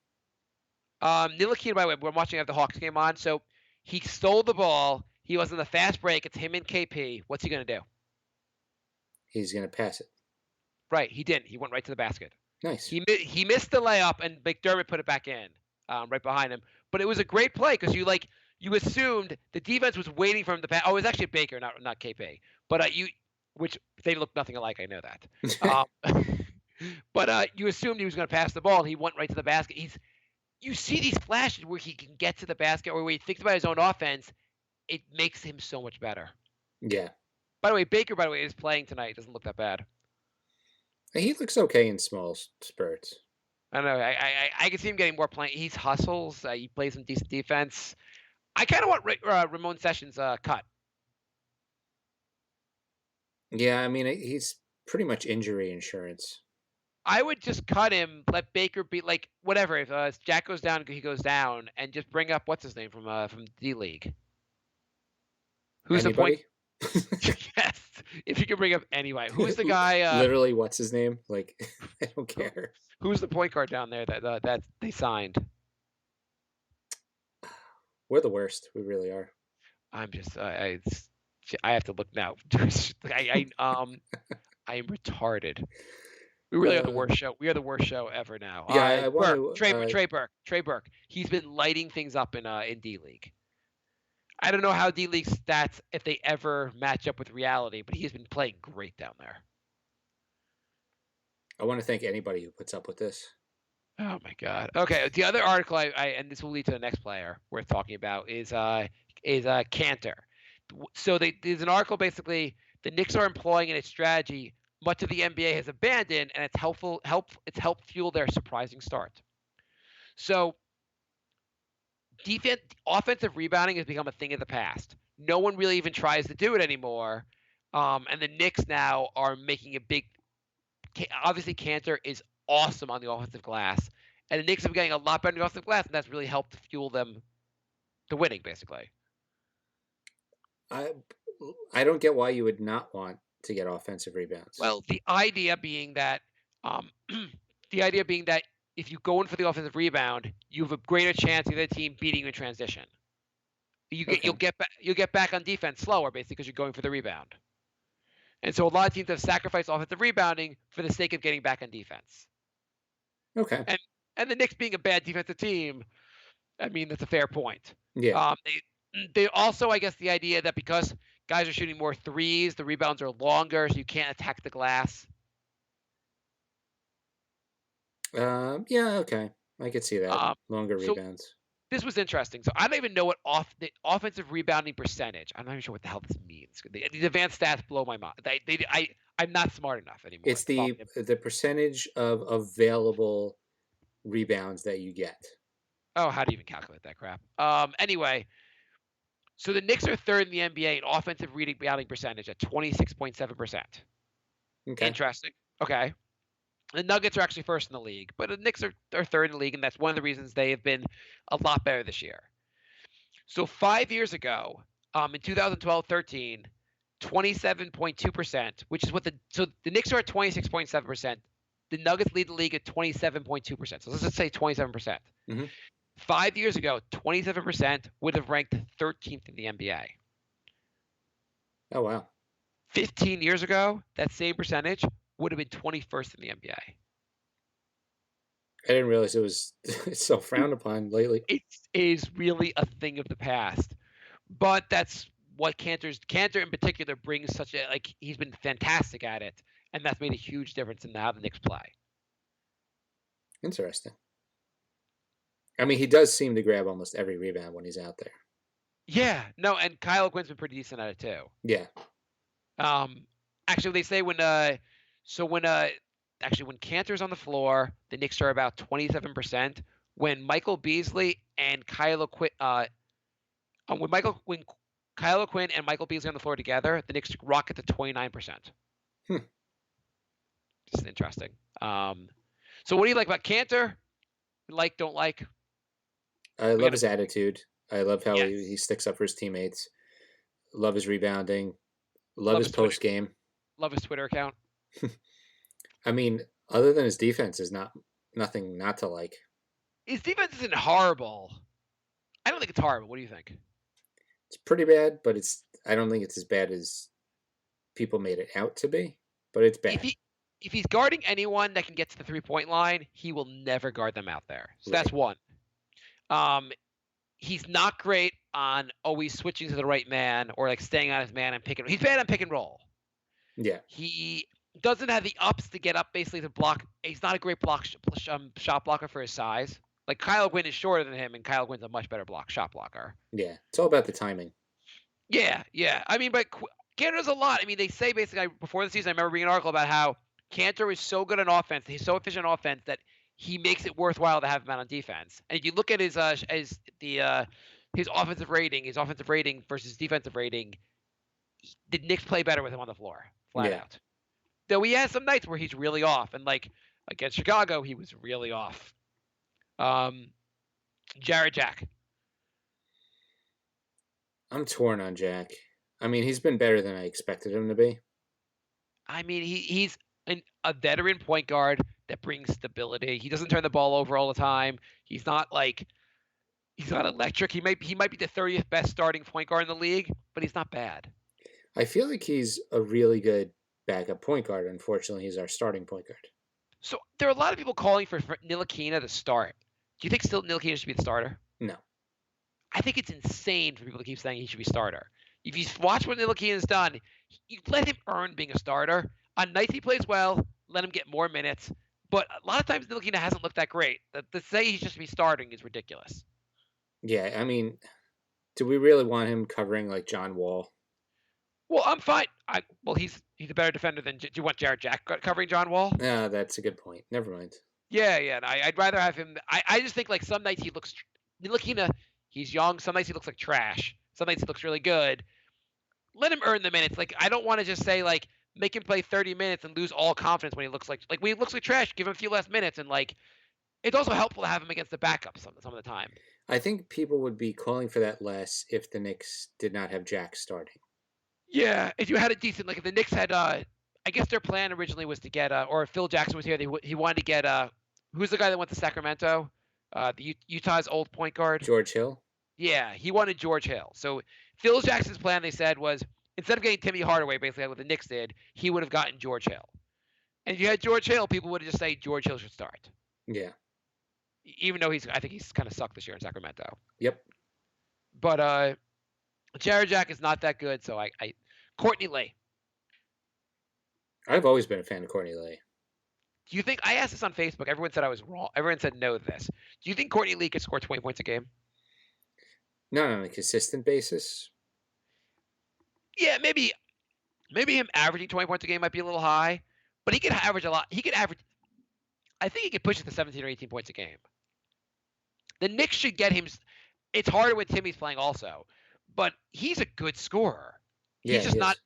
Ntilikina, by the way, we're watching the Hawks game on, so he stole the ball. He was in the fast break. It's him and KP. What's he going to do? He's going to pass it. Right, he didn't. He went right to the basket. Nice. He missed the layup, and McDermott put it back in right behind him. But it was a great play because you assumed the defense was waiting for him to pass. Oh, it was actually Baker, not KP. But which they look nothing alike. I know that. But you assumed he was going to pass the ball, and he went right to the basket. You see these flashes where he can get to the basket, or where he thinks about his own offense. It makes him so much better. Yeah. By the way, Baker, is playing tonight. Doesn't look that bad. He looks okay in small spurts. I don't know. I can see him getting more playing. He hustles. He plays some decent defense. I kind of want Ramon Sessions cut. Yeah, I mean, he's pretty much injury insurance. I would just cut him, let Baker be like whatever. If Jack goes down, he goes down, and just bring up what's his name from D League. Who's Anybody? the point? Yes, if you can bring up anyway. Who's the guy? Literally, what's his name? Like, I don't care. Who's the point guard down there that they signed? We're the worst. We really are. I'm just I have to look now. I am retarded. We really are the worst show. We are the worst show ever now. Yeah, I want Burke, to. Trey Burke. He's been lighting things up in D League. I don't know how D League stats if they ever match up with reality, but he's been playing great down there. I want to thank anybody who puts up with this. Oh my God. Okay, the other article I and this will lead to the next player we're talking about is Cantor. So there's an article basically the Knicks are employing in its strategy much of the NBA has abandoned, and it's helped fuel their surprising start. So offensive rebounding has become a thing of the past. No one really even tries to do it anymore. And the Knicks now are making a big. Obviously, Cantor is awesome on the offensive glass, and the Knicks have been getting a lot better on the offensive glass, and that's really helped fuel them to winning, basically. I don't get why you would not want to get offensive rebounds. Well, the idea being that if you go in for the offensive rebound, you have a greater chance of the team beating you in transition. You'll get back on defense slower, basically, because you're going for the rebound. And so a lot of teams have sacrificed offensive rebounding for the sake of getting back on defense. Okay. And the Knicks being a bad defensive team, I mean, that's a fair point. Yeah. They also, I guess, the idea that because guys are shooting more threes, the rebounds are longer, so you can't attack the glass. Yeah, okay. I could see that. Longer rebounds. This was interesting. So I don't even know what the offensive rebounding percentage. I'm not even sure what the hell this means. These advanced stats blow my mind. I'm not smart enough anymore. It's the percentage of available rebounds that you get. Oh, how do you even calculate that crap? Anyway, so the Knicks are third in the NBA in offensive rebounding percentage at 26.7%. Okay. Interesting. Okay. The Nuggets are actually first in the league, but the Knicks are third in the league, and that's one of the reasons they have been a lot better this year. So 5 years ago, in 2012-13, 27.2%, which is so the Knicks are at 26.7%. The Nuggets lead the league at 27.2%. So let's just say 27%. Mm-hmm. 5 years ago, 27% would have ranked 13th in the NBA. Oh, wow. 15 years ago, that same percentage would have been 21st in the NBA. I didn't realize it's so frowned upon lately. It is really a thing of the past. But that's what Cantor in particular brings he's been fantastic at it, and that's made a huge difference in how the Knicks play. Interesting. I mean, he does seem to grab almost every rebound when he's out there. Yeah, no, and Kyle Quinn's been pretty decent at it too. Yeah. Actually, they say when Cantor's on the floor, the Knicks are about 27%. When Michael Beasley and Kyle Quinn, when Kyle Quinn and Michael Beasley on the floor together, the Knicks rocket to 29%. Just interesting. So what do you like about Cantor? Like, don't like? I love his attitude. I love how he sticks up for his teammates. Love his rebounding. Love his post game. Love his Twitter account. I mean, other than his defense is nothing not to like. His defense isn't horrible. I don't think it's horrible. What do you think? It's pretty bad, but I don't think it's as bad as people made it out to be, but it's bad. If he's guarding anyone that can get to the 3-point line, he will never guard them out there. So that's one. He's not great on always switching to the right man or like staying on his man and pick and roll. He's bad on pick and roll. Yeah. He doesn't have the ups to get up basically to block. He's not a great shot blocker for his size. Like Kyle Quinn is shorter than him, and Kyle Quinn's a much better shot blocker. Yeah, it's all about the timing. Yeah. I mean, but Cantor does a lot. I mean, they say basically before the season, I remember reading an article about how Cantor is so good on offense. He's so efficient on offense that he makes it worthwhile to have him out on defense. And if you look at his offensive rating versus defensive rating, the Knicks play better with him on the floor, flat out. Though he has some nights where he's really off, and like Against Chicago, he was really off. Jared Jack. I'm torn on Jack. I mean, he's been better than I expected him to be. I mean, he's a veteran point guard that brings stability. He doesn't turn the ball over all the time. He's not electric. He might be the 30th best starting point guard in the league, but he's not bad. I feel like he's a really good backup point guard. Unfortunately, he's our starting point guard. So there are a lot of people calling for Ntilikina to start. Do you think still Ntilikina should be the starter? No. I think it's insane for people to keep saying he should be starter. If you watch what Ntilikina's done, you let him earn being a starter. On nights he plays well, let him get more minutes. But a lot of times Ntilikina hasn't looked that great. To say he should be starting is ridiculous. Yeah, I mean, do we really want him covering like John Wall? Well, I'm fine. He's a better defender than. Do you want Jared Jack covering John Wall? No, that's a good point. Never mind. Yeah. And I'd rather have him. I just think like some nights he looks. Ntilikina, he's young. Some nights he looks like trash. Some nights he looks really good. Let him earn the minutes. Like I don't want to just say like make him play 30 minutes and lose all confidence when he looks like when he looks like trash. Give him a few less minutes and like. It's also helpful to have him against the backups some of the time. I think people would be calling for that less if the Knicks did not have Jack starting. Yeah, if you had a decent, like if the Knicks had, I guess their plan originally was to get, or if Phil Jackson was here, he wanted to get, who's the guy that went to Sacramento? Utah's old point guard? George Hill? Yeah, he wanted George Hill. So Phil Jackson's plan, they said, was instead of getting Timmy Hardaway, basically like what the Knicks did, he would have gotten George Hill. And if you had George Hill, people would have just say George Hill should start. Yeah. Even though I think he's kind of sucked this year in Sacramento. Yep. But Jared Jack is not that good, so I Courtney Lee. I've always been a fan of Courtney Lee. Do you think I asked this on Facebook? Everyone said I was wrong. Everyone said no to this. Do you think Courtney Lee could score 20 points a game? Not on a consistent basis. Yeah, maybe him averaging 20 points a game might be a little high, but he could average a lot. I think he could push it to 17 or 18 points a game. The Knicks should get him. It's harder when Timmy's playing also, but he's a good scorer. He's Yeah, just not.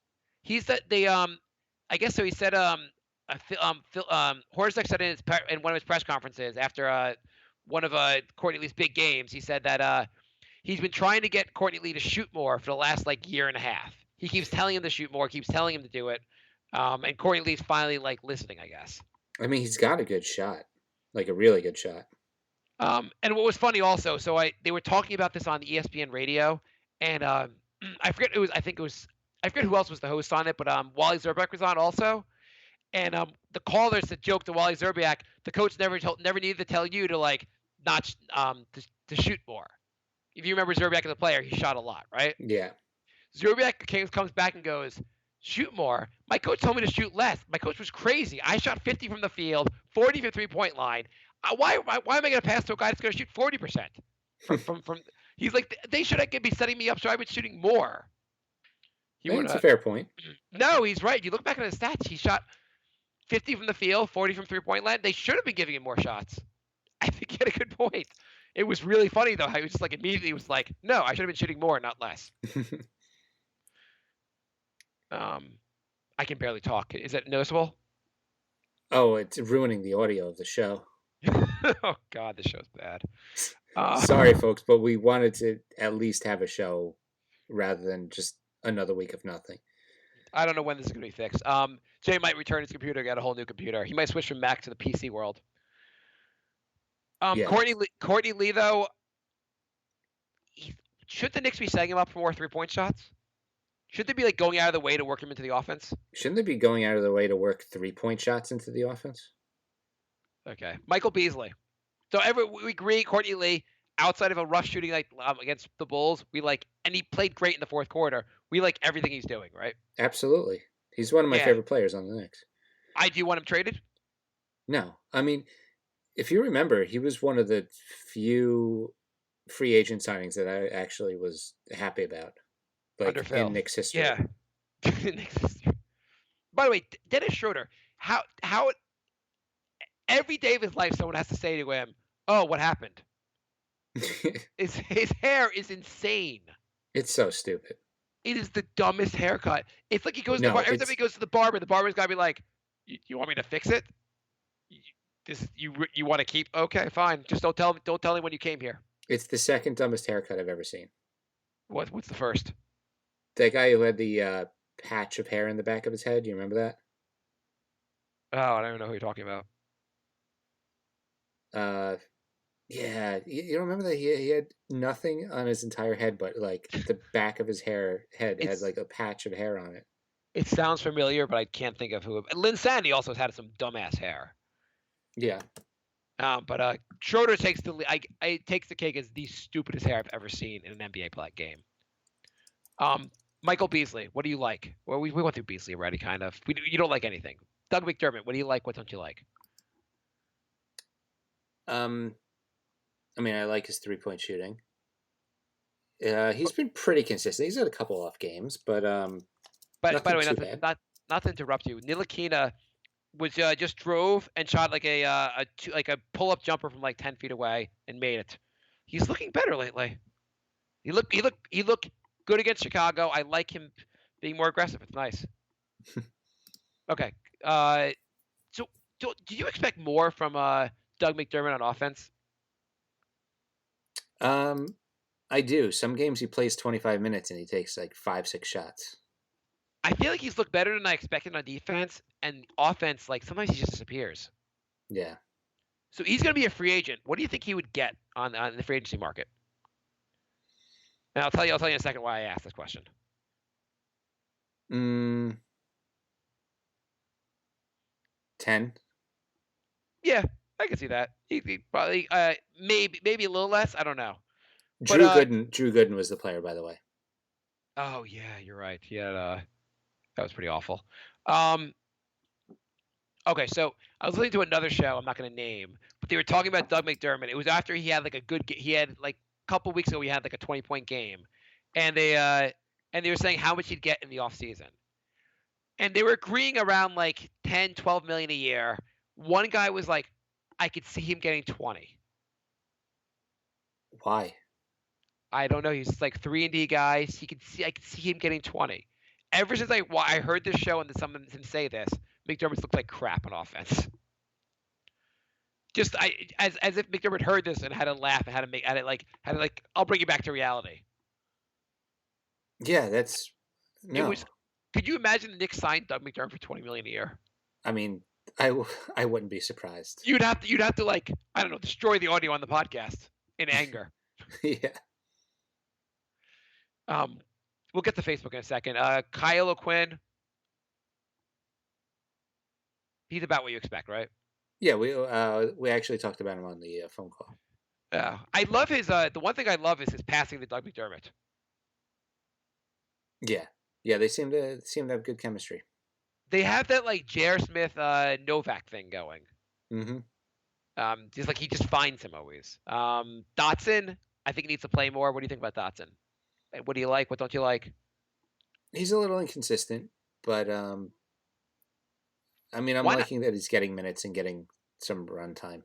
He's the I guess so. He said Hornacek said in one of his press conferences after one of Courtney Lee's big games. He said that he's been trying to get Courtney Lee to shoot more for the last like year and a half. He keeps telling him to shoot more, keeps telling him to do it, and Courtney Lee's finally like listening, I guess. I mean, he's got a good shot, like a really good shot. And what was funny also, so they were talking about this on the ESPN radio, and I forget who else was the host on it, but Wally Zerbiak was on also, and the callers that joked to Wally Zerbiak, the coach never needed to tell you to like not to shoot more. If you remember Zerbiak as a player, he shot a lot, right? Yeah. Zerbiak comes back and goes, shoot more. My coach told me to shoot less. My coach was crazy. I shot 50 from the field, 40 from the three-point line. Why am I going to pass to a guy that's going to shoot 40%? From he's like, they should be setting me up so I was shooting more. That's a fair point. No, he's right. You look back at his stats. He shot 50 from the field, 40 from three-point line. They should have been giving him more shots. I think he had a good point. It was really funny, though. He was just like immediately was like, no, I should have been shooting more, not less. I can barely talk. Is it noticeable? Oh, it's ruining the audio of the show. Oh, God, this show's bad. Sorry, folks, but we wanted to at least have a show rather than just another week of nothing. I don't know when this is going to be fixed. Jay might return his computer, get a whole new computer. He might switch from Mac to the PC world. Yeah. Courtney Lee, though, should the Knicks be setting him up for more three-point shots? Should they be like going out of the way to work him into the offense? Shouldn't they be going out of their way to work 3-point shots into the offense? Okay. Michael Beasley. So we agree, Courtney Lee, outside of a rough shooting like against the Bulls, we like, and he played great in the fourth quarter. We like everything he's doing, right? Absolutely. He's one of my favorite players on the Knicks. Do you want him traded? No. I mean, if you remember, he was one of the few free agent signings that I actually was happy about. Like in Knicks history. Yeah. Knicks history. By the way, Dennis Schroeder, how every day of his life someone has to say to him, "Oh, what happened?" His hair is insane. It's so stupid. It is the dumbest haircut. It's like he goes to the bar. Every time he goes to the barber's got to be like, "You want me to fix it?" This you want to keep? Okay, fine. Just don't tell anyone you came here. It's the second dumbest haircut I've ever seen. What's the first? That guy who had the patch of hair in the back of his head. You remember that? Oh, I don't even know who you're talking about. Yeah, you don't remember that he had nothing on his entire head, but like the back of his head had It's like a patch of hair on it. It sounds familiar, but I can't think of who. Lynn Sandy also has had some dumbass hair. Yeah, But Schroeder takes I takes the cake as the stupidest hair I've ever seen in an NBA game. Michael Beasley, what do you like? Well, we went through Beasley already, kind of. You don't like anything. Doug McDermott, what do you like? What don't you like? I mean, I like his 3-point shooting. He's been pretty consistent. He's had a couple off games, but By nothing the way, too bad. not to interrupt you, Ntilikina was just drove and shot like a pull up jumper from like 10 feet away and made it. He's looking better lately. He looked good against Chicago. I like him being more aggressive. It's nice. Okay. So do you expect more from Doug McDermott on offense? I do. Some games he plays 25 minutes and he takes like 5-6 shots. I feel like he's looked better than I expected on defense, and offense, like sometimes he just disappears. Yeah. So he's going to be a free agent. What do you think he would get on the free agency market? And I'll tell you in a second why I asked this question. 10. Yeah, I can see that. He probably maybe a little less. I don't know. Drew Gooden was the player, by the way. Oh yeah, you're right. He had that was pretty awful. Okay, so I was listening to another show I'm not going to name, but they were talking about Doug McDermott. It was after he had like he had like a couple weeks ago he had like a 20-point game, and they were saying how much he'd get in the offseason. And they were agreeing around like 10, 12 million a year. One guy was like, I could see him getting 20. Why? I don't know. He's like 3-and-D guys. I could see him getting 20. Ever since I heard this show and someone say this, McDermott's looked like crap on offense. Just as if McDermott heard this and had to laugh and had to I'll bring you back to reality. Yeah, that's no. Could you imagine the Knicks signed Doug McDermott for $20 million a year? I mean, I wouldn't be surprised. You'd have to like, I don't know, destroy the audio on the podcast in anger. Yeah. We'll get to Facebook in a second. Kyle O'Quinn. He's about what you expect, right? Yeah, we actually talked about him on the phone call. Yeah, I love his. The one thing I love is his passing to Doug McDermott. Yeah, they seem to have good chemistry. They have that like J.R. Smith Novak thing going. Mm-hmm. Just like he just finds him always. Dotson, I think he needs to play more. What do you think about Dotson? What do you like? What don't you like? He's a little inconsistent, but I mean, I'm liking that he's getting minutes and getting some run time.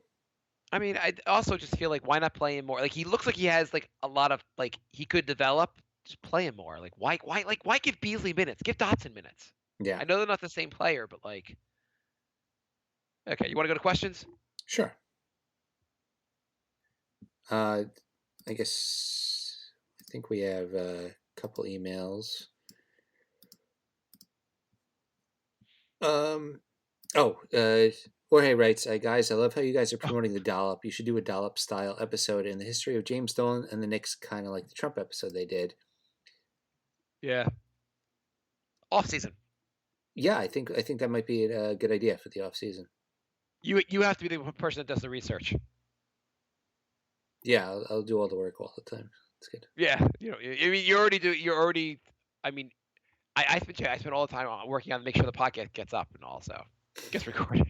I mean, I also just feel like why not play him more? Like he looks like he has like a lot of like he could develop. Just play him more. Like why give Beasley minutes? Give Dotson minutes. Yeah. I know they're not the same player, but like, okay, you want to go to questions? Sure. I think we have a couple emails. Jorge writes, guys, I love how you guys are promoting the dollop. You should do a dollop style episode in the history of James Dolan and the Knicks, kind of like the Trump episode they did. Yeah. Off season. Yeah, I think that might be a good idea for the off season. You have to be the person that does the research. Yeah, I'll do all the work all the time. It's good. Yeah, I mean, you already do. You're already. I mean, I spend all the time working on make sure the podcast gets up and also gets recorded.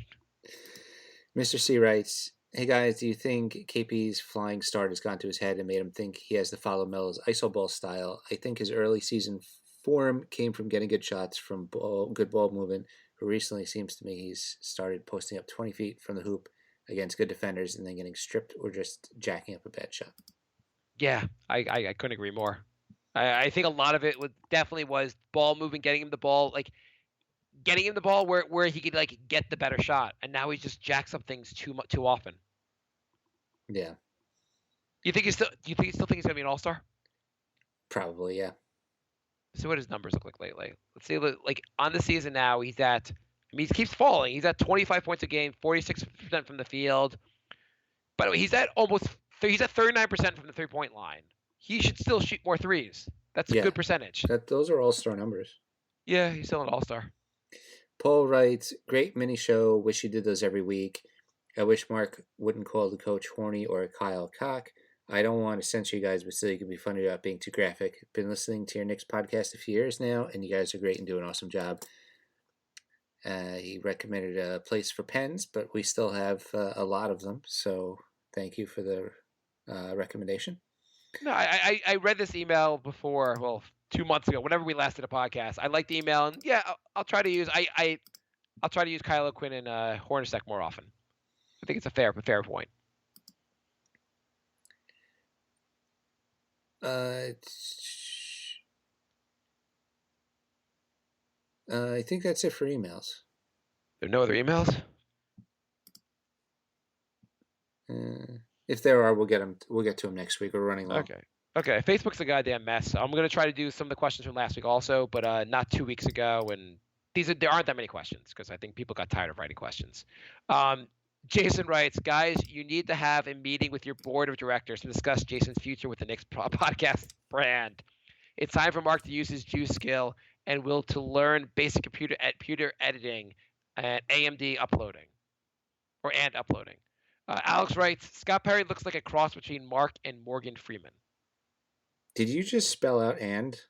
Mr. C writes, hey guys, do you think KP's flying start has gone to his head and made him think he has to follow Melo's iso ball style? I think his early season form came from getting good shots from good ball movement, but recently seems to me he's started posting up 20 feet from the hoop against good defenders and then getting stripped or just jacking up a bad shot. Yeah, I couldn't agree more. I think a lot of it definitely was ball moving, getting him the ball. Like getting him the ball where he could like get the better shot, and now he just jacks up things too often. Yeah, Do you still think he's gonna be an all-star? probably. Yeah. So what his numbers look like lately? Let's see. Like on the season now, he's at. I mean, he keeps falling. He's at 25 points a game, 46% from the field. By the way, he's at 39% from the 3-point line. He should still shoot more threes. That's a Yeah. good percentage. Those are all-star numbers. Yeah, he's still an all-star. Paul writes, great mini show. Wish you did those every week. I wish Mark wouldn't call the coach horny or Kyle cock. I don't want to censor you guys, but still you can be funny about being too graphic. Been listening to your Knicks podcast a few years now, and you guys are great and do an awesome job. He recommended a place for pens, but we still have a lot of them, so thank you for the recommendation. No, I read this email before, 2 months ago, whenever we last did a podcast. I liked the email, and yeah, I'll try to use I'll try to use Kylo Quinn and Hornacek more often. I think it's a fair point. I think that's it for emails. There are no other emails? If there are, we'll get to them next week. We're running long. Okay. Facebook's a goddamn mess. I'm gonna try to do some of the questions from last week also, but not 2 weeks ago. And there aren't that many questions because I think people got tired of writing questions. Jason writes, guys, you need to have a meeting with your board of directors to discuss Jason's future with the Knicks podcast brand. It's time for Mark to use his juice skill and will to learn basic computer editing and AMD uploading. Alex writes, Scott Perry looks like a cross between Mark and Morgan Freeman. Did you just spell out and?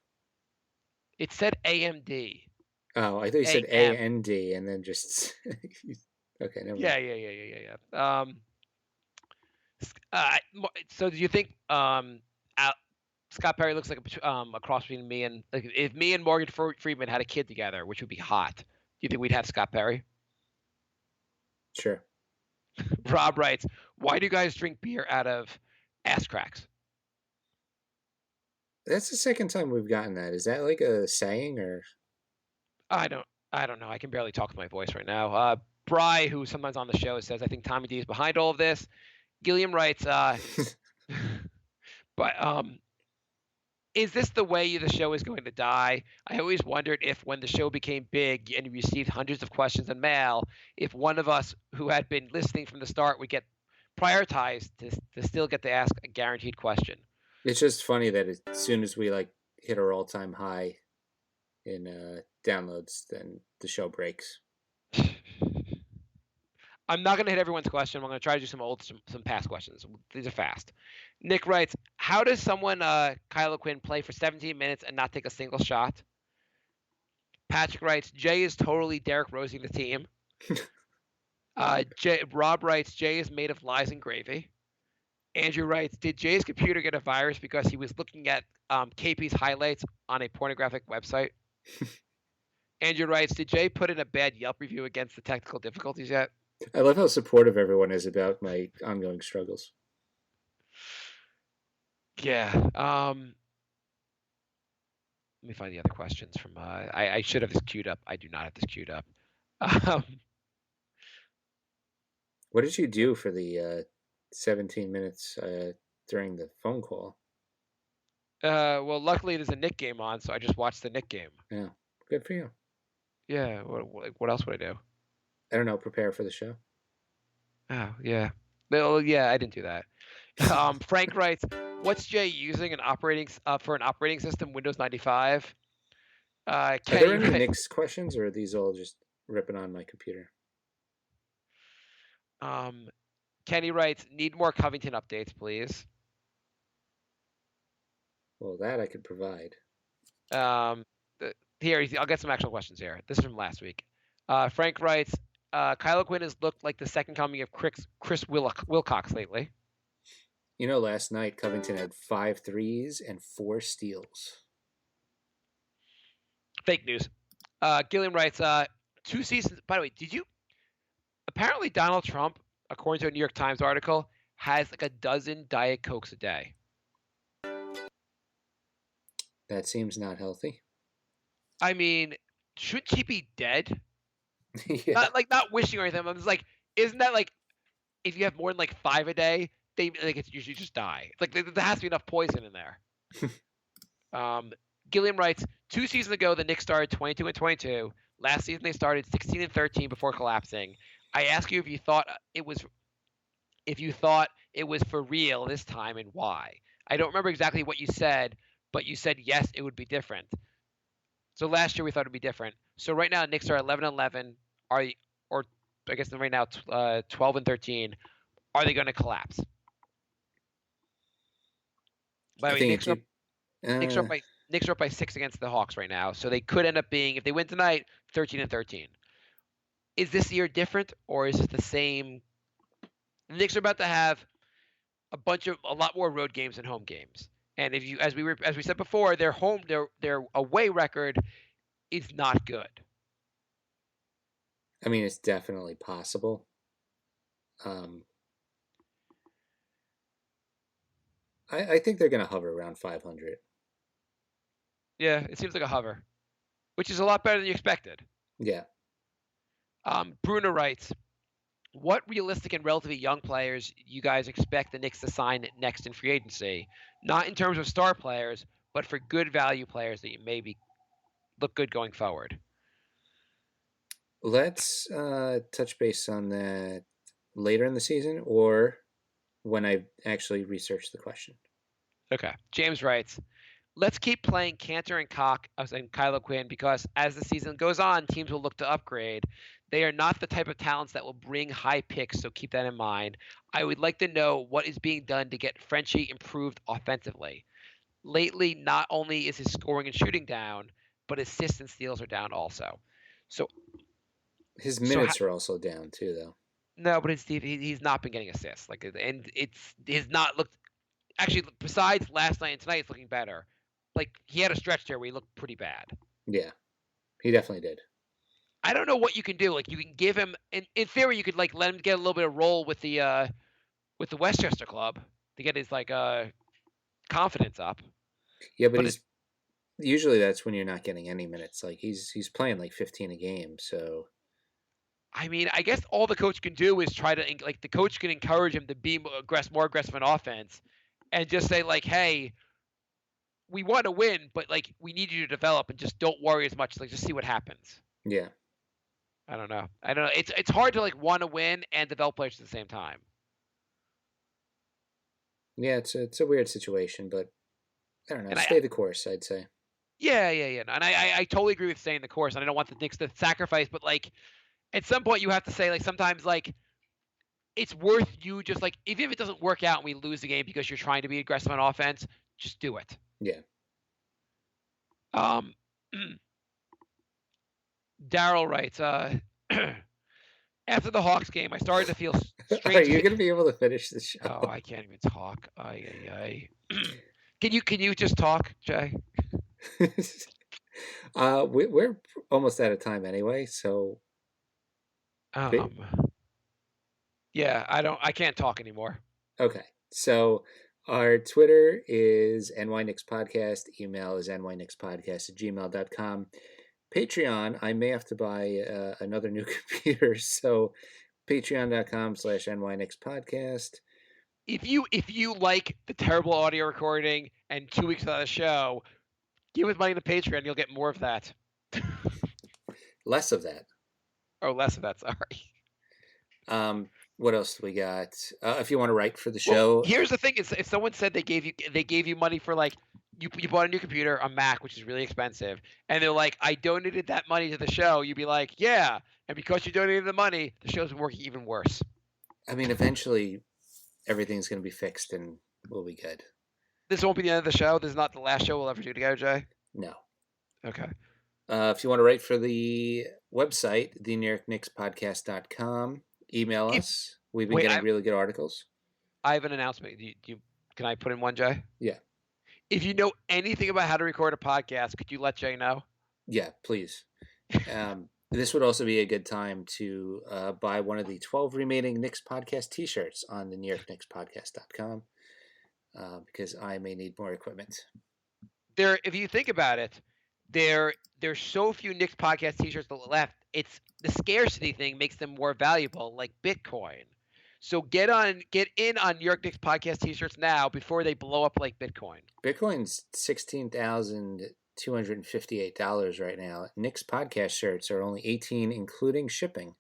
It said AMD. Oh, I thought you said A-N-D and then just... Okay, never mind. Yeah. So do you think Scott Perry looks like a cross between me and... Like, if me and Morgan Freeman had a kid together, which would be hot, do you think we'd have Scott Perry? Sure. Rob writes, why do you guys drink beer out of ass cracks? That's the second time we've gotten that. Is that like a saying or? I don't know. I can barely talk with my voice right now. Bry, who's sometimes on the show, says, I think Tommy D is behind all of this. Gilliam writes, is this the way the show is going to die? I always wondered if when the show became big and you received hundreds of questions in mail, if one of us who had been listening from the start would get prioritized to still get to ask a guaranteed question. It's just funny that as soon as we like hit our all-time high in downloads, then the show breaks. I'm not going to hit everyone's question. I'm going to try to do some past questions. These are fast. Nick writes, how does someone, Kylo Quinn, play for 17 minutes and not take a single shot? Patrick writes, Jay is totally Derrick Rosing the team. Rob writes, Jay is made of lies and gravy. Andrew writes, did Jay's computer get a virus because he was looking at KP's highlights on a pornographic website? Andrew writes, did Jay put in a bad Yelp review against the technical difficulties yet? I love how supportive everyone is about my ongoing struggles. Yeah. Let me find the other questions from. I should have this queued up. I do not have this queued up. What did you do for the 17 minutes during the phone call? Well, luckily there's a Knick game on, so I just watched the Knick game. Yeah, good for you. Yeah. What else would I do? I don't know. Prepare for the show. Oh yeah. No, yeah, I didn't do that. Frank writes, "What's Jay using for an operating system? Windows 95." Are there any Knicks questions, or are these all just ripping on my computer? Kenny writes, "Need more Covington updates, please." Well, that I could provide. Here, I'll get some actual questions here. This is from last week. Frank writes, Kylo Quinn has looked like the second coming of Chris Wilcox lately. You know, last night Covington had 5 threes and 4 steals. Fake news. Gilliam writes, 2 seasons. By the way, did you? Apparently, Donald Trump, according to a New York Times article, has like a dozen Diet Cokes a day. That seems not healthy. I mean, shouldn't she be dead? Yeah. Not wishing or anything. I'm just like, isn't that like if you have more than like 5 a day, they like it's usually just die. Like there has to be enough poison in there. Gilliam writes, 2 seasons ago the Knicks started 22-22. Last season they started 16-13 before collapsing. I ask you if you thought it was for real this time and why. I don't remember exactly what you said, but you said yes, it would be different. So last year we thought it'd be different. So right now Knicks are 11-11. Or I guess right now 12-13. Are they going to collapse? By the way, Knicks are up by 6 against the Hawks right now, so they could end up being, if they win tonight, 13-13. Is this year different, or is it the same? The Knicks are about to have a lot more road games than home games, and as we said before, their away record is not good. I mean, it's definitely possible. I think they're going to hover around 500. Yeah, it seems like a hover, which is a lot better than you expected. Yeah. Bruno writes, what realistic and relatively young players you guys expect the Knicks to sign next in free agency? Not in terms of star players, but for good value players that maybe look good going forward. Let's touch base on that later in the season or when I actually research the question. Okay. James writes, let's keep playing Cantor and Kylo Quinn because as the season goes on, teams will look to upgrade. They are not the type of talents that will bring high picks, so keep that in mind. I would like to know what is being done to get Frenchie improved offensively. Lately, not only is his scoring and shooting down, but assists and steals are down also. So his minutes are also down too, though. No, but he's not been getting assists. And he's not looked. Actually, besides last night and tonight, it's looking better. Like he had a stretch there where he looked pretty bad. Yeah, he definitely did. I don't know what you can do. Like you can give him, in theory, you could like let him get a little bit of roll with the Westchester club to get his confidence up. Yeah, but usually that's when you're not getting any minutes. Like he's playing like 15 a game, so. I mean, I guess all the coach can do is try to the coach can encourage him to be more aggressive in offense, and just say like, hey, we want to win, but like we need you to develop and just don't worry as much. Like just see what happens. Yeah. I don't know. It's hard to like want to win and develop players at the same time. Yeah, it's a weird situation, but I don't know. Stay the course, I'd say. Yeah. And I totally agree with staying the course, and I don't want the Knicks to sacrifice, but like at some point you have to say like sometimes like it's worth you just like even if it doesn't work out and we lose the game because you're trying to be aggressive on offense, just do it. Yeah. Daryl writes, after the Hawks game, I started to feel strange. Are you going to be able to finish the show? Oh, I can't even talk. Can you just talk, Jay? We're almost out of time anyway, so. Yeah, I can't talk anymore. Okay, so our Twitter is NYNix Podcast. Email is nyknixpodcast@gmail.com. Patreon, I may have to buy another new computer, so patreon.com/nynixpodcast. If you like the terrible audio recording and 2 weeks without a show, give us money to Patreon. You'll get more of that. Less of that. Oh, less of that. Sorry. What else do we got? If you want to write for the show, here's the thing: if someone said they gave you money for like you bought a new computer, a Mac, which is really expensive, and they're like, I donated that money to the show, you'd be like, yeah, and because you donated the money, the show's been working even worse. I mean, eventually, everything's going to be fixed and we'll be good. This won't be the end of the show. This is not the last show we'll ever do together, Jay. No. Okay. If you want to write for the website, thenewyorknickspodcast.com, email us. We've been getting really good articles. I have an announcement. Can I put in one, Jay? Yeah. If you know anything about how to record a podcast, could you let Jay know? Yeah, please. This would also be a good time to buy one of the 12 remaining Knicks podcast t-shirts on the NewYorkKnicksPodcast.com because I may need more equipment. If you think about it, there's so few Knicks podcast T-shirts left. It's the scarcity thing makes them more valuable, like Bitcoin. So get in on New York Knicks podcast T-shirts now before they blow up like Bitcoin. Bitcoin's $16,258 right now. Knicks podcast shirts are only $18, including shipping.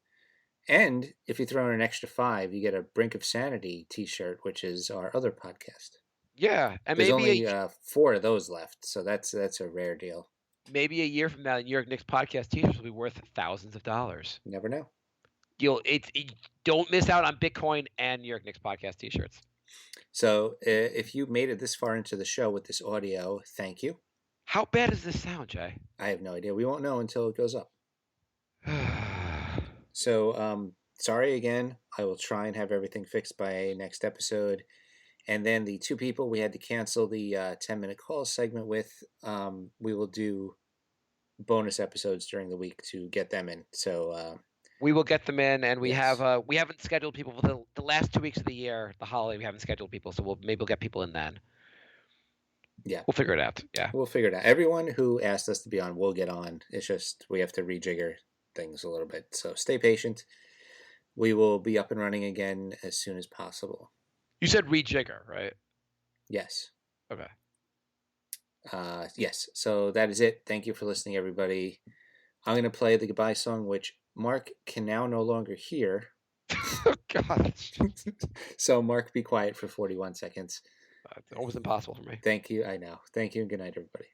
And if you throw in an extra $5, you get a Brink of Sanity T-shirt, which is our other podcast. Yeah, and There's maybe only 4 of those left, so that's a rare deal. maybe a year from now, New York Knicks podcast T-shirts will be worth thousands of dollars. You never know. Don't miss out on Bitcoin and New York Knicks podcast T-shirts. So if you made it this far into the show with this audio, thank you. How bad does this sound, Jay? I have no idea. We won't know until it goes up. So sorry again. I will try and have everything fixed by next episode. And then the 2 people we had to cancel the 10-minute call segment with, we will do bonus episodes during the week to get them in. So we will get them in, and we Yes. we haven't scheduled people for the last 2 weeks of the year, the holiday. We haven't scheduled people, so maybe we'll get people in then. Yeah. We'll figure it out. Yeah. We'll figure it out. Everyone who asked us to be on will get on. It's just we have to rejigger things a little bit. So stay patient. We will be up and running again as soon as possible. You said rejigger, right? Yes. Okay. Yes. So that is it. Thank you for listening, everybody. I'm going to play the goodbye song, which Mark can now no longer hear. Oh, God. So, Mark, be quiet for 41 seconds. It's almost impossible for me. Thank you. I know. Thank you and good night, everybody.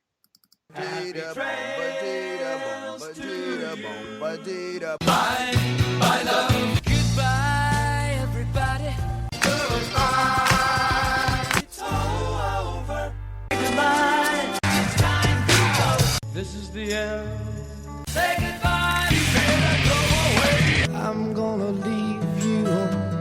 Goodbye, everybody. It's all over. Goodbye. It's time to go. This is the end. Say goodbye. You better go away. I'm gonna leave you.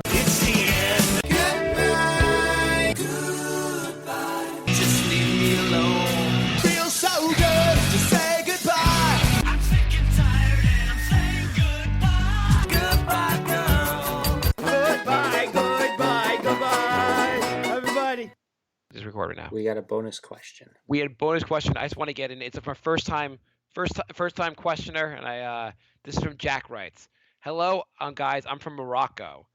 It's the end. Goodbye. Goodbye. Just leave me alone. Feels so good to say goodbye. I'm sick and tired and I'm saying goodbye. Goodbye, girl. Goodbye, goodbye, goodbye, everybody. Just recording now. We got a bonus question. We had a bonus question. I just want to get in. It's my first time questioner, and this is from Jack writes, "Hello, guys. I'm from Morocco.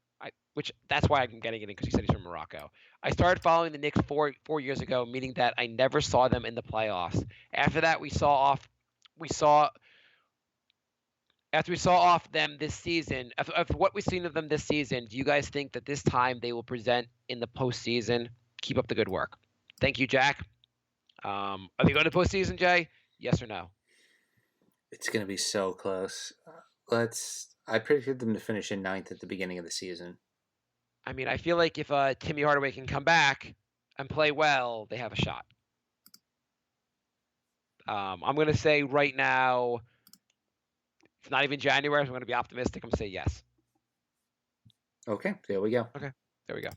Which that's why I'm getting it in because he said he's from Morocco. I started following the Knicks four years ago, meaning that I never saw them in the playoffs. After that, we saw off them this season. After what we've seen of them this season, do you guys think that this time they will present in the postseason? Keep up the good work. Thank you, Jack. Are they going to postseason, Jay? Yes or no? It's going to be so close. I predicted them to finish in 9th at the beginning of the season. I mean, I feel like if Timmy Hardaway can come back and play well, they have a shot. I'm going to say right now, it's not even January. I'm going to be optimistic. I'm going to say yes. Okay, there we go. There we go.